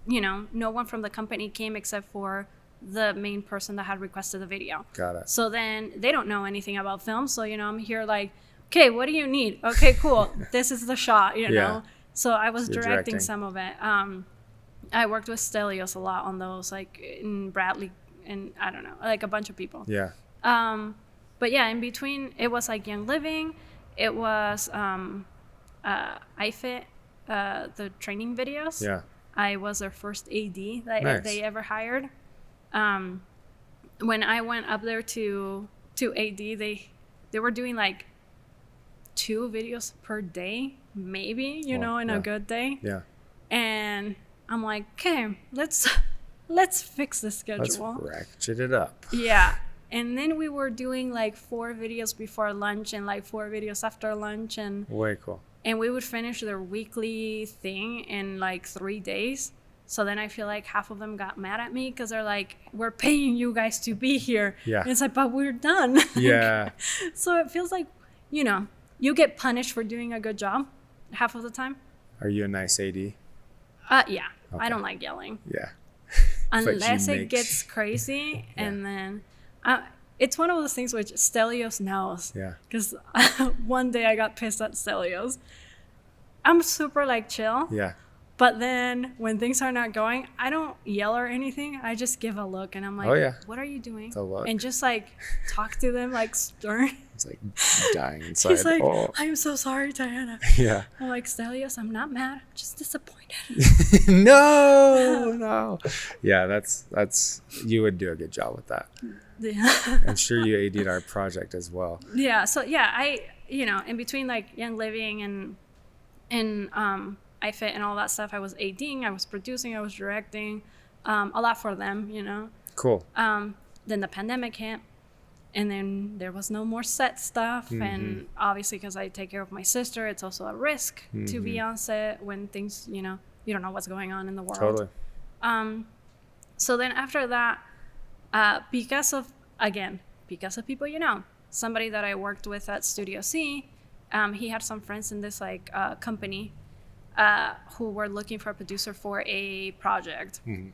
one from the company came except for the main person that had requested the video. Got it. So then they don't know anything about film. So, you know, I'm here like, okay, what do you need? Okay, cool. This is the shot, you know? So I was directing some of it. I worked with Stelios a lot on those, like in Bradley, and I don't know, like a bunch of people. Yeah. But yeah, in between, it was like Young Living. It was iFit, the training videos. Yeah. I was their first AD that they ever hired. When I went up there to AD, they were doing like 2 videos per day, maybe, you know, in a good day. Yeah. And I'm like, okay, let's fix the schedule. Let's ratchet it up. Yeah. And then we were doing like 4 videos before lunch and like 4 videos after lunch, and way cool. and we would finish their weekly thing in like 3 days. So then I feel like half of them got mad at me because they're like, we're paying you guys to be here. Yeah. And it's like, but we're done. Yeah. So it feels like, you know, you get punished for doing a good job half of the time. Are you a nice AD? Yeah. Okay. I don't like yelling. Yeah. Unless it gets crazy. Yeah. And then it's one of those things which Stelios knows. Yeah. Because one day I got pissed at Stelios. I'm super like chill. Yeah. But then when things are not going, I don't yell or anything. I just give a look and I'm like, Oh, yeah. what are you doing? The look. And just like talk to them like stern. It's like dying inside. He's like, oh. I'm so sorry, Diana. Yeah. I'm like, Stelios, I'm not mad. I'm just disappointed. No. Yeah, that's you would do a good job with that. Yeah. I'm sure you AD'd our project as well. Yeah. So yeah, I, you know, in between like Young Living and I Fit and all that stuff, I was ADing, I was producing, I was directing, a lot for them, you know. Cool. Then the pandemic hit, and then there was no more set stuff. And obviously, because I take care of my sister, it's also a risk to be on set when things, you know, you don't know what's going on in the world. Totally. So then after that, because of people, you know, somebody that I worked with at Studio C, he had some friends in this like company who were looking for a producer for a project. And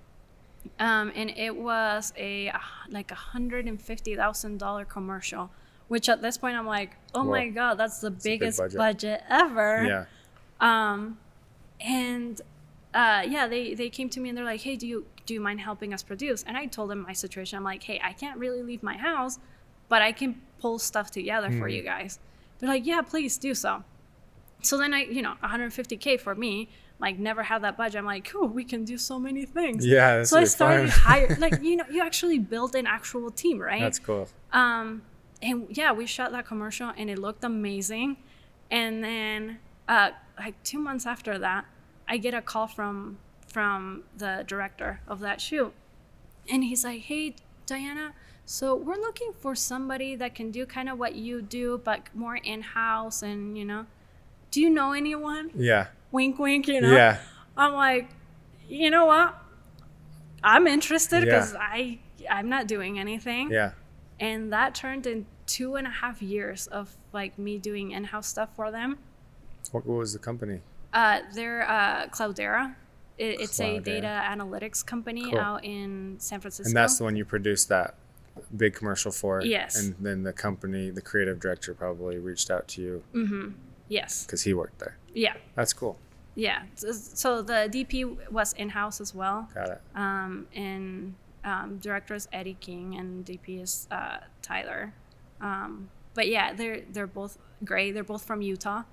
it was a like $150,000 commercial, which at this point I'm like, oh Whoa. my God, that's the biggest budget. budget ever. Yeah. And yeah, they came to me and they're like, hey, do you mind helping us produce? And I told them my situation. I'm like, hey, I can't really leave my house, but I can pull stuff together for you guys. They're like, yeah, please do so. So then I, you know, $150K for me, like never had that budget. I'm like, cool, we can do so many things. Yeah. So I started hiring, like, you know, you actually build an actual team, right? That's cool. And yeah, we shot that commercial and it looked amazing. And then like 2 months after that, I get a call from the director of that shoot. And he's like, hey, Diana, so we're looking for somebody that can do kind of what you do, but more in-house. And, you know, do you know anyone? Yeah. Wink, wink, you know? Yeah. I'm like, you know what? I'm interested because Yeah. I'm not doing anything. Yeah. And that turned in 2.5 years of like me doing in-house stuff for them. What was the company? They're Cloudera. It's a Cloudera. data analytics company Cool. out in San Francisco. And that's the one you produced that big commercial for. Yes. And then the company, the creative director probably reached out to you. Yes. Because he worked there. Yeah. That's cool. Yeah. So the DP was in-house as well. Got it. And director is Eddie King and DP is Tyler. But yeah, they're both great. They're both from Utah.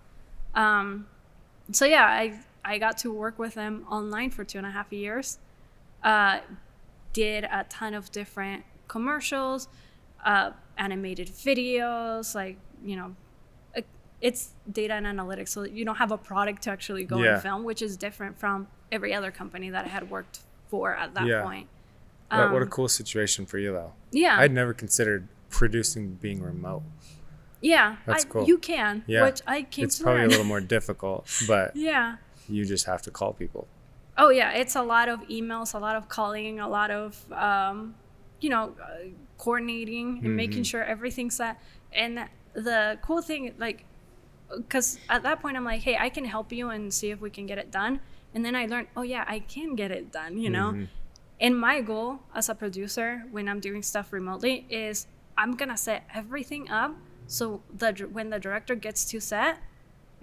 So yeah, I got to work with them online for 2.5 years. Did a ton of different commercials, animated videos, like, you know, it's data and analytics, so you don't have a product to actually go and film, which is different from every other company that I had worked for at that point. What a cool situation for you, though. Yeah. I'd never considered producing being remote. Yeah. That's cool. You can, Yeah. which I came It's to probably learn. a little more difficult, but Yeah. you just have to call people. Oh, yeah. It's a lot of emails, a lot of calling, a lot of, you know, coordinating and making sure everything's set. And the cool thing, like, because at that point I'm like, hey, I can help you and see if we can get it done. And then I learned, oh yeah, I can get it done, you know? And my goal as a producer when I'm doing stuff remotely is I'm gonna set everything up so when the director gets to set,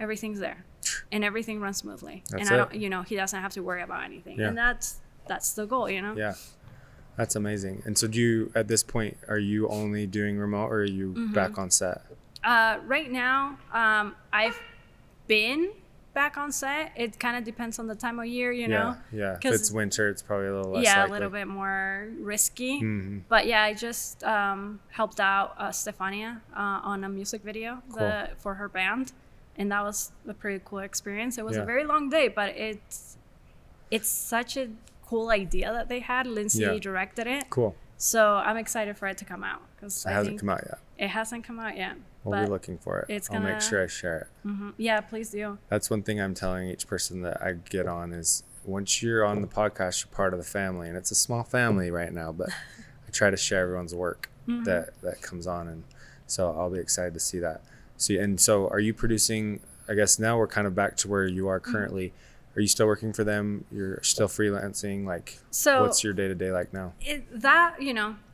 everything's there and everything runs smoothly. That's and I it. don't, you know, he doesn't have to worry about anything. Yeah. And that's the goal, you know? Yeah. That's amazing. And so at this point, are you only doing remote or are you back on set? Right now, I've been back on set. It kind of depends on the time of year, you know? Yeah. If it's winter, it's probably a little less Yeah, likely. a little bit more risky. But yeah, I just helped out Stefania on a music video for her band. And that was a pretty cool experience. It was a very long day, but it's such a cool idea that they had. Lindsay directed it. Cool. So I'm excited for it to come out. It hasn't come out yet. It hasn't come out yet. We'll be looking for it. I'll make sure I share it. Yeah, please do. That's one thing I'm telling each person that I get on is once you're on the podcast, you're part of the family. And it's a small family right now, but I try to share everyone's work that comes on. And so I'll be excited to see that. So are you producing, I guess now we're kind of back to where you are currently. Are you still working for them? You're still freelancing? Like, so what's your day-to-day like now?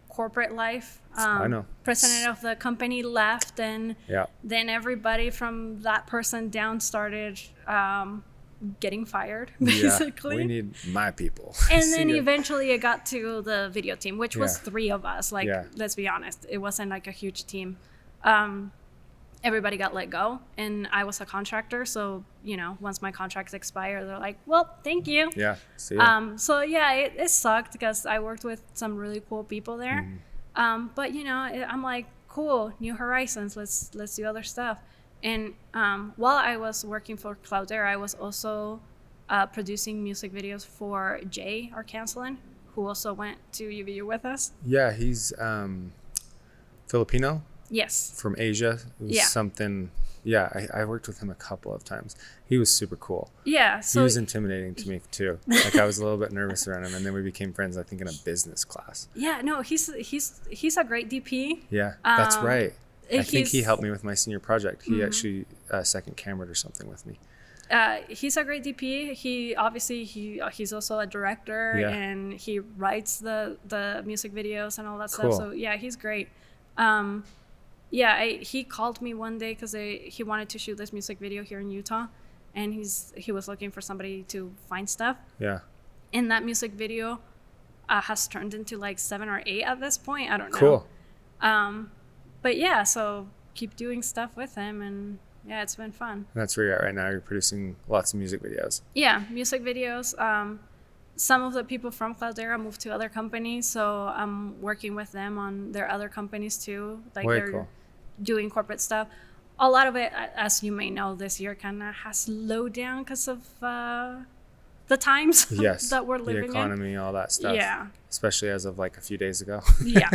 Corporate life. I know. President of the company left, and then everybody from that person down started getting fired, basically. We need my people. And then eventually it got to the video team, which was 3 of us. Like, let's be honest, it wasn't like a huge team. Everybody got let go, and I was a contractor. So, once my contracts expire, they're like, well, thank you. Yeah. See ya. So yeah, it sucked because I worked with some really cool people there. But I'm like, cool, new horizons. Let's do other stuff. And while I was working for Cloudera, I was also producing music videos for Jay, our Cancelin, who also went to UVU with us. Yeah, he's Filipino. Yes. From Asia. It was something. Yeah, I worked with him a couple of times. He was super cool. Yeah. So he was intimidating to me too. Like I was a little bit nervous around him, and then we became friends. I think in a business class. Yeah. No, he's a great DP. Yeah, that's right. I think he helped me with my senior project. He actually second camered or something with me. He's a great DP. He's also a director, and he writes the music videos and all that stuff. So yeah, he's great. He called me one day because he wanted to shoot this music video here in Utah, and he was looking for somebody to find stuff. Yeah. And that music video has turned into like 7 or 8 at this point. I don't know. Cool. But yeah, so keep doing stuff with him, and yeah, it's been fun. That's where you're at right now. You're producing lots of music videos. Yeah, music videos. Some of the people from Cloudera moved to other companies, so I'm working with them on their other companies too. Like they're doing corporate stuff. A lot of it, as you may know, this year kind of has slowed down because of the times that we're living in. The economy, all that stuff. Yeah. Especially as of like a few days ago. Yeah.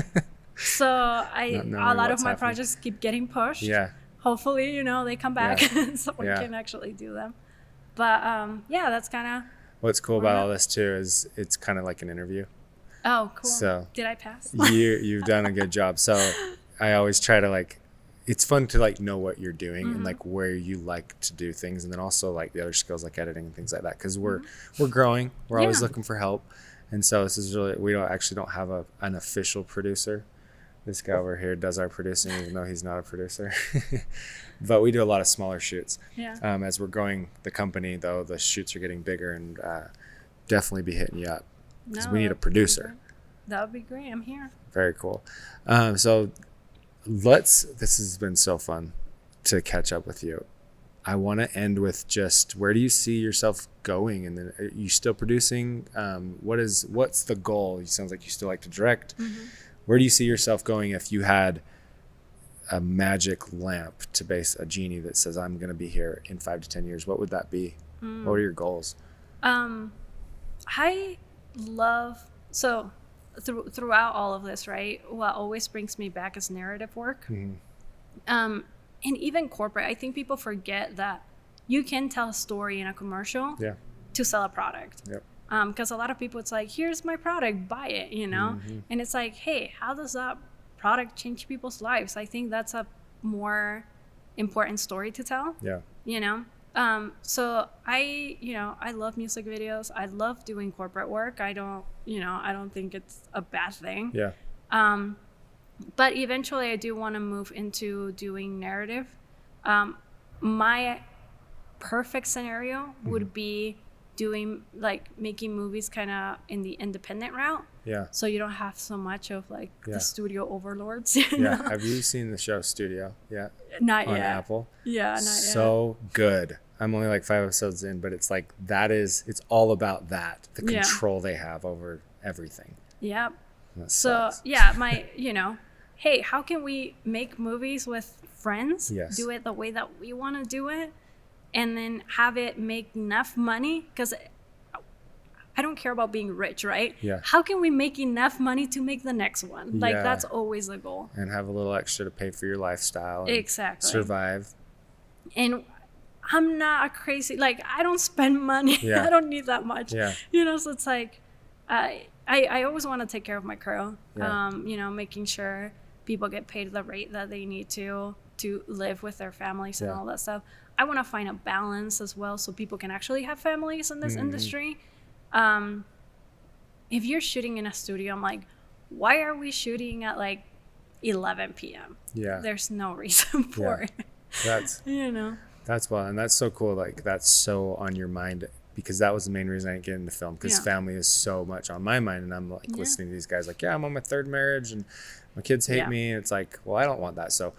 So a lot of my projects keep getting pushed. Yeah. Hopefully, they come back so we can actually do them. But that's kind of. What's cool about all this too is it's kind of like an interview. Oh, cool. So did I pass? You've done a good job. So I always try to it's fun to know what you're doing and where you like to do things, and then also the other skills like editing and things like that, because we're growing. We're always looking for help, and so this is really, we don't have an official producer. This guy over here does our producing, even though he's not a producer. But we do a lot of smaller shoots. Yeah. As we're growing the company, though, the shoots are getting bigger, and definitely be hitting you up because we need a producer. That would be great. I'm here. Very cool. So this has been so fun to catch up with you. I want to end with just, where do you see yourself going? And then, are you still producing? What's the goal? It sounds like you still like to direct. Where do you see yourself going if you had a magic lamp to base a genie that says, I'm going to be here in 5 to 10 years? What would that be? What are your goals? I love, throughout all of this, right, what always brings me back is narrative work. And even corporate, I think people forget that you can tell a story in a commercial to sell a product. Yep. Because a lot of people, it's like, here's my product, buy it, and it's like, hey, how does that product change people's lives? I think that's a more important story to tell. So I love music videos. I love doing corporate work. I don't think it's a bad thing. But eventually I do want to move into doing narrative. My perfect scenario would be making movies kind of in the independent route. Yeah. So you don't have so much of the studio overlords. Have you seen the show Studio? Yeah. Not yet. On Apple. Yeah, not yet. So good. I'm only 5 episodes in, but it's it's all about that, the control they have over everything. Yeah. So hey, how can we make movies with friends? Yes. Do it the way that we want to do it, and then have it make enough money? Because I don't care about being rich, right? Yeah. How can we make enough money to make the next one? Like, Yeah. that's always the goal. And have a little extra to pay for your lifestyle. And Exactly. survive. And I'm not a crazy, like, I don't spend money. Yeah. I don't need that much. Yeah. You know, so it's like, I always want to take care of my crew. Yeah. You know, making sure people get paid the rate that they need to live with their families and Yeah. all that stuff. I want to find a balance as well so people can actually have families in this industry. If you're shooting in a studio, I'm like, why are we shooting at like 11 p.m.? Yeah. There's no reason for it. That's You know? That's well, and that's so cool. Like, that's so on your mind, because that was the main reason I didn't get into film, because Yeah. family is so much on my mind. And I'm like Yeah. listening to these guys like, yeah, I'm on my third marriage and my kids hate Yeah. me. And it's like, well, I don't want that. So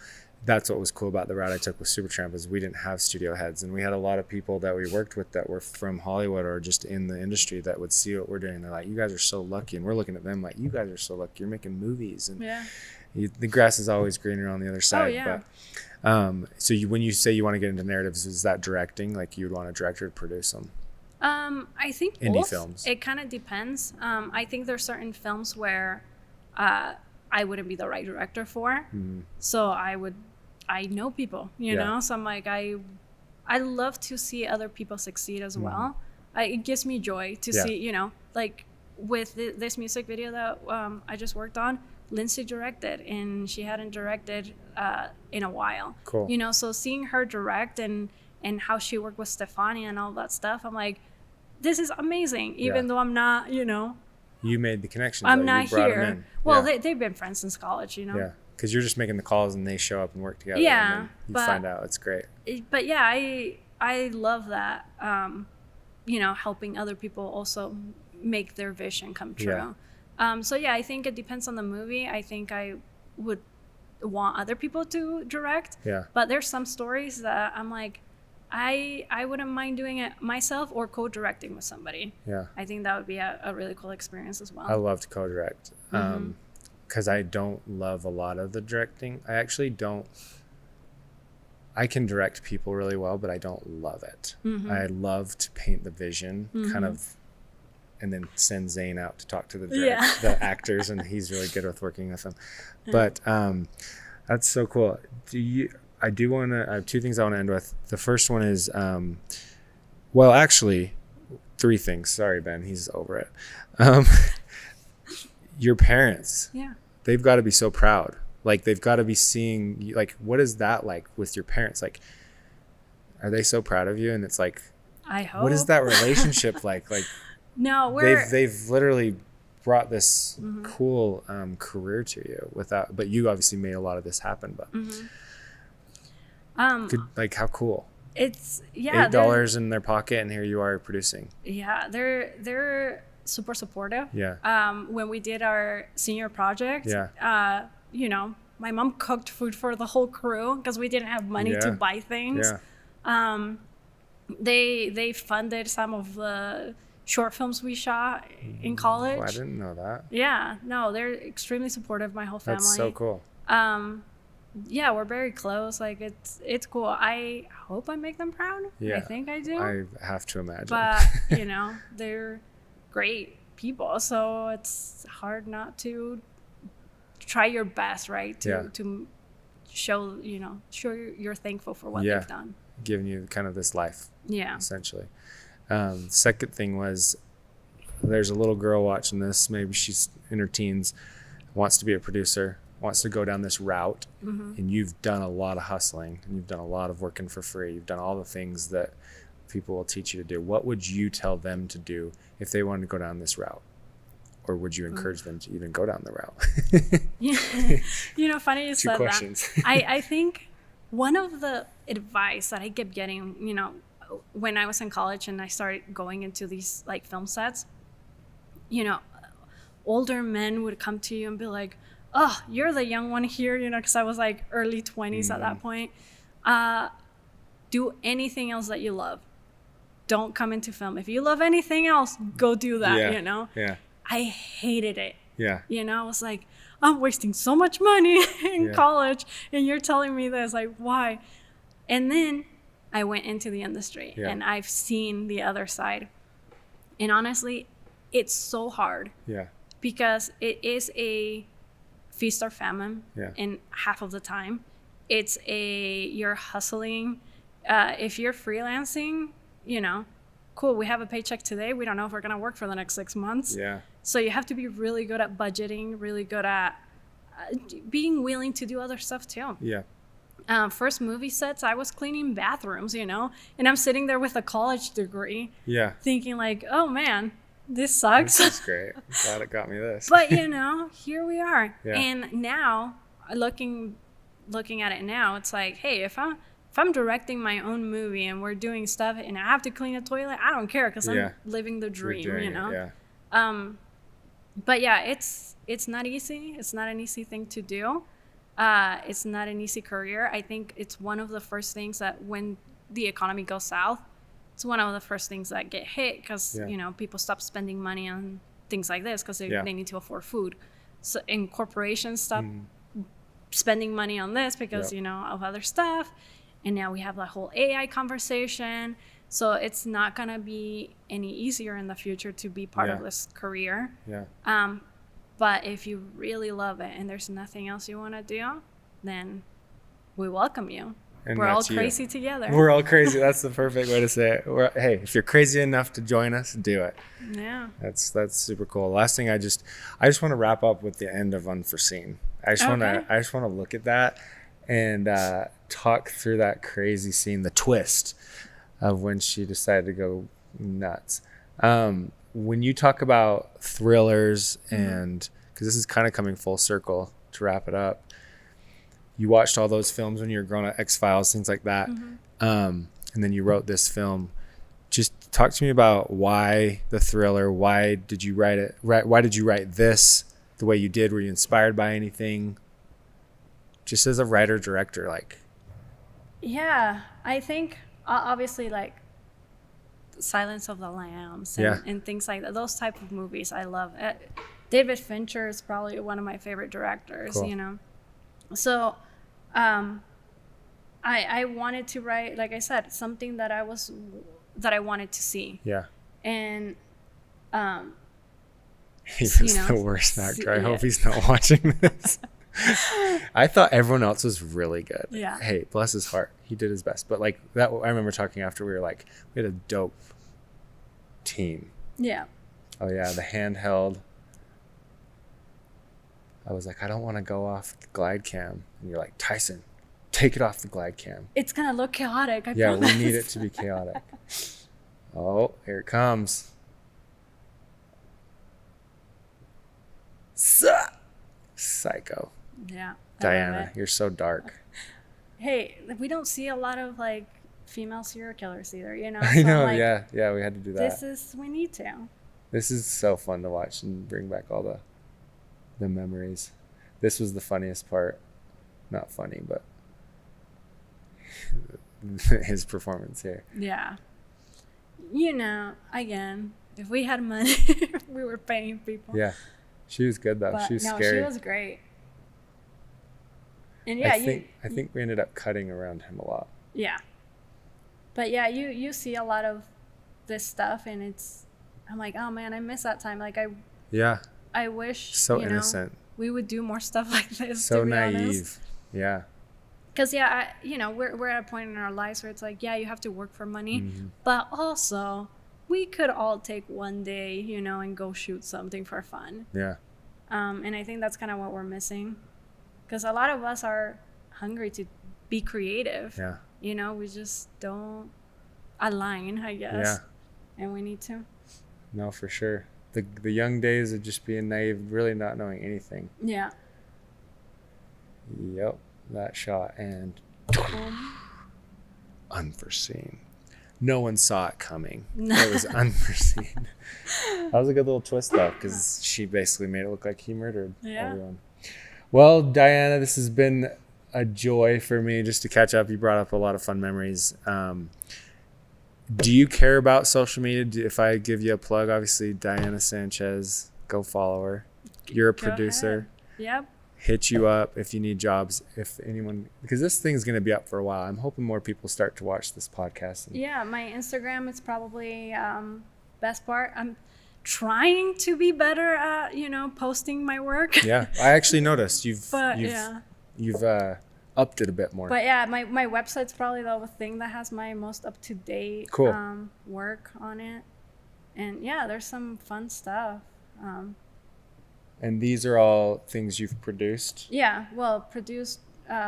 that's what was cool about the route I took with Supertramp, is we didn't have studio heads, and we had a lot of people that we worked with that were from Hollywood or just in the industry that would see what we're doing. They're like, you guys are so lucky. And we're looking at them like, you guys are so lucky. You're making movies. And Yeah. the grass is always greener on the other side. yeah. But so when you say you want to get into narratives, is that directing? Like, you'd want a director to produce them? I think Indie both. films. It kind of depends. I think there's certain films where I wouldn't be the right director for. So I know people, you Yeah. know? So I'm like, I love to see other people succeed as well. It gives me joy to Yeah. see, you know, like with this music video that I just worked on, Lindsay directed, and she hadn't directed in a while. Cool. You know, so seeing her direct and how she worked with Stefania and all that stuff, I'm like, this is amazing. Even Yeah. though I'm not, you know, You made the connection. I'm though. not You brought 'em here. in. Well, yeah. they've been friends since college, you know. Yeah, because you're just making the calls and they show up and work together. Yeah, and then you but- find out. It's great. But yeah, I love that. You know, helping other people also make their vision come true. So yeah, I think it depends on the movie. I think I would want other people to direct. Yeah. But there's some stories that I'm like, I wouldn't mind doing it myself or co-directing with somebody. Yeah. I think that would be a really cool experience as well. I love to co-direct because I don't love a lot of the directing. I actually don't. I can direct people really well, but I don't love it. I love to paint the vision, kind of, and then send Zane out to talk to the actors, and he's really good with working with them. But that's so cool. I have two things I want to end with. The first one is, well, actually, three things. Sorry, Ben, he's over it. Your parents, they've got to be so proud. Like, they've got to be seeing, like, what is that like with your parents? Like, are they so proud of you? And it's like, I hope. what is that relationship like? Like, No, they've literally brought this cool career to you but you obviously made a lot of this happen. But like, how cool! It's $8 in their pocket, and here you are producing. Yeah, they're super supportive. Yeah. When we did our senior project, Yeah. you know, my mom cooked food for the whole crew because we didn't have money to buy things. Yeah. They funded some of the short films we shot in college. Oh, I didn't know that. Yeah, no, they're extremely supportive. My whole family. That's so cool. Yeah, we're very close. Like, it's cool. I hope I make them proud. Yeah. I think I do. I have to imagine. But you know, they're great people, so it's hard not to try your best, right? To show you're thankful for what they've done. Giving you kind of this life. Yeah. Essentially. Second thing was, there's a little girl watching this. Maybe she's in her teens, wants to be a producer, wants to go down this route, and you've done a lot of hustling, and you've done a lot of working for free. You've done all the things that people will teach you to do. What would you tell them to do if they wanted to go down this route? Or would you encourage them to even go down the route? Yeah. You know, funny you Two said questions. that. I think one of the advice that I kept getting, you know, when I was in college and I started going into these like film sets, you know, older men would come to you and be like, oh, you're the young one here, you know, because I was like early 20s at that point. Do anything else that you love. Don't come into film. If you love anything else, go do that, you know? Yeah. I hated it. Yeah. You know, I was like, I'm wasting so much money in college, and you're telling me this, like, why? And then I went into the industry, and I've seen the other side. And honestly, it's so hard. Yeah. Because it is a feast or famine in half of the time. You're hustling. If you're freelancing, cool, we have a paycheck today. We don't know if we're going to work for the next 6 months. Yeah. So you have to be really good at budgeting, really good at being willing to do other stuff too. Yeah. First movie sets, I was cleaning bathrooms, and I'm sitting there with a college degree. Yeah. Thinking like, oh man, this sucks. This is great. I'm glad it got me this. But here we are. Yeah. And now looking at it now, it's like, hey, if I'm directing my own movie and we're doing stuff and I have to clean a toilet, I don't care because I'm living the dream, Yeah. But yeah, it's not easy. It's not an easy thing to do. It's not an easy career. I think it's one of the first things that when the economy goes south, it's one of the first things that get hit because, people stop spending money on things like this because they need to afford food. So, and corporations stop spending money on this because, of other stuff. And now we have the whole AI conversation. So it's not going to be any easier in the future to be part of this career. Yeah. But if you really love it and there's nothing else you want to do, then we welcome you. And we're all crazy together. We're all crazy. That's the perfect way to say it. Hey, if you're crazy enough to join us, do it. Yeah. That's super cool. Last thing, I just want to wrap up with the end of Unforeseen. I just want to look at that and talk through that crazy scene, the twist of when she decided to go nuts. When you talk about thrillers and because this is kind of coming full circle to wrap it up, you watched all those films when you were growing up, X-Files, things like that. And then you wrote this film. Just talk to me about why the thriller, why did you write it? Why did you write this the way you did? Were you inspired by anything? Just as a writer, director, like. Yeah, I think obviously like Silence of the Lambs and things like that. Those type of movies I love. David Fincher is probably one of my favorite directors, Cool. So I wanted to write, like I said, something that I wanted to see. Yeah. And he was the worst actor. I hope he's not watching this. I thought everyone else was really good. Yeah. Hey, bless his heart. He did his best. But like that, I remember talking after we had a dope team. Yeah. Oh yeah, the handheld. I was like, I don't want to go off the glide cam. And you're like, Tyson, take it off the glide cam. It's going to look chaotic. I promise. We need it to be chaotic. Oh, here it comes. Psycho. Yeah. Daiana, you're so dark. Hey, we don't see a lot of like female serial killers either, I So know, like, yeah, we had to do that. We need to. This is so fun to watch and bring back all the memories. This was the funniest part. Not funny, but his performance here. Yeah. Again, if we had money, we were paying people. Yeah. She was good though. But she was scary. She was great. And I think we ended up cutting around him a lot. Yeah. But yeah, you see a lot of this stuff and I'm like, oh man, I miss that time. Like I wish so innocent. We would do more stuff like this. So to be naive. Honest. Yeah. Because we're at a point in our lives where it's like, yeah, you have to work for money, but also we could all take one day, and go shoot something for fun. Yeah. And I think that's kind of what we're missing, because a lot of us are hungry to be creative. Yeah. We just don't align, I guess. Yeah. And we need to. No, for sure. The young days of just being naive, really not knowing anything. Yeah. Yep. That shot and unforeseen. No one saw it coming. It was unforeseen. That was a good little twist though, because she basically made it look like he murdered everyone. Well, Daiana, this has been a joy for me just to catch up. You brought up a lot of fun memories. Do you care about social media? If I give you a plug, obviously Daiana Sanchez, go follow her. You're a producer. Yep. Hit you up if you need jobs. If anyone, because this thing's going to be up for a while. I'm hoping more people start to watch this podcast. Yeah, my Instagram is probably best part. trying to be better at, posting my work. Yeah, I actually noticed you've upped it a bit more. But yeah, my website's probably the thing that has my most up to date work on it. And yeah, there's some fun stuff. And these are all things you've produced? Yeah, well, produced,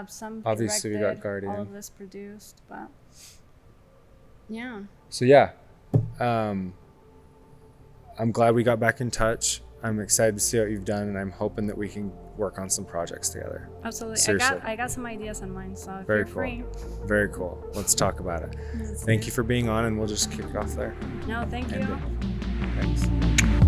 some obviously directed, we got Guardian. all of this produced, but yeah. So yeah, I'm glad we got back in touch. I'm excited to see what you've done, and I'm hoping that we can work on some projects together. Absolutely. Seriously. I got some ideas in mind, so if Very you're cool. free. Very cool. Let's talk about it. Thank you for being on, and we'll just kick it off there. No, thank you. Thanks.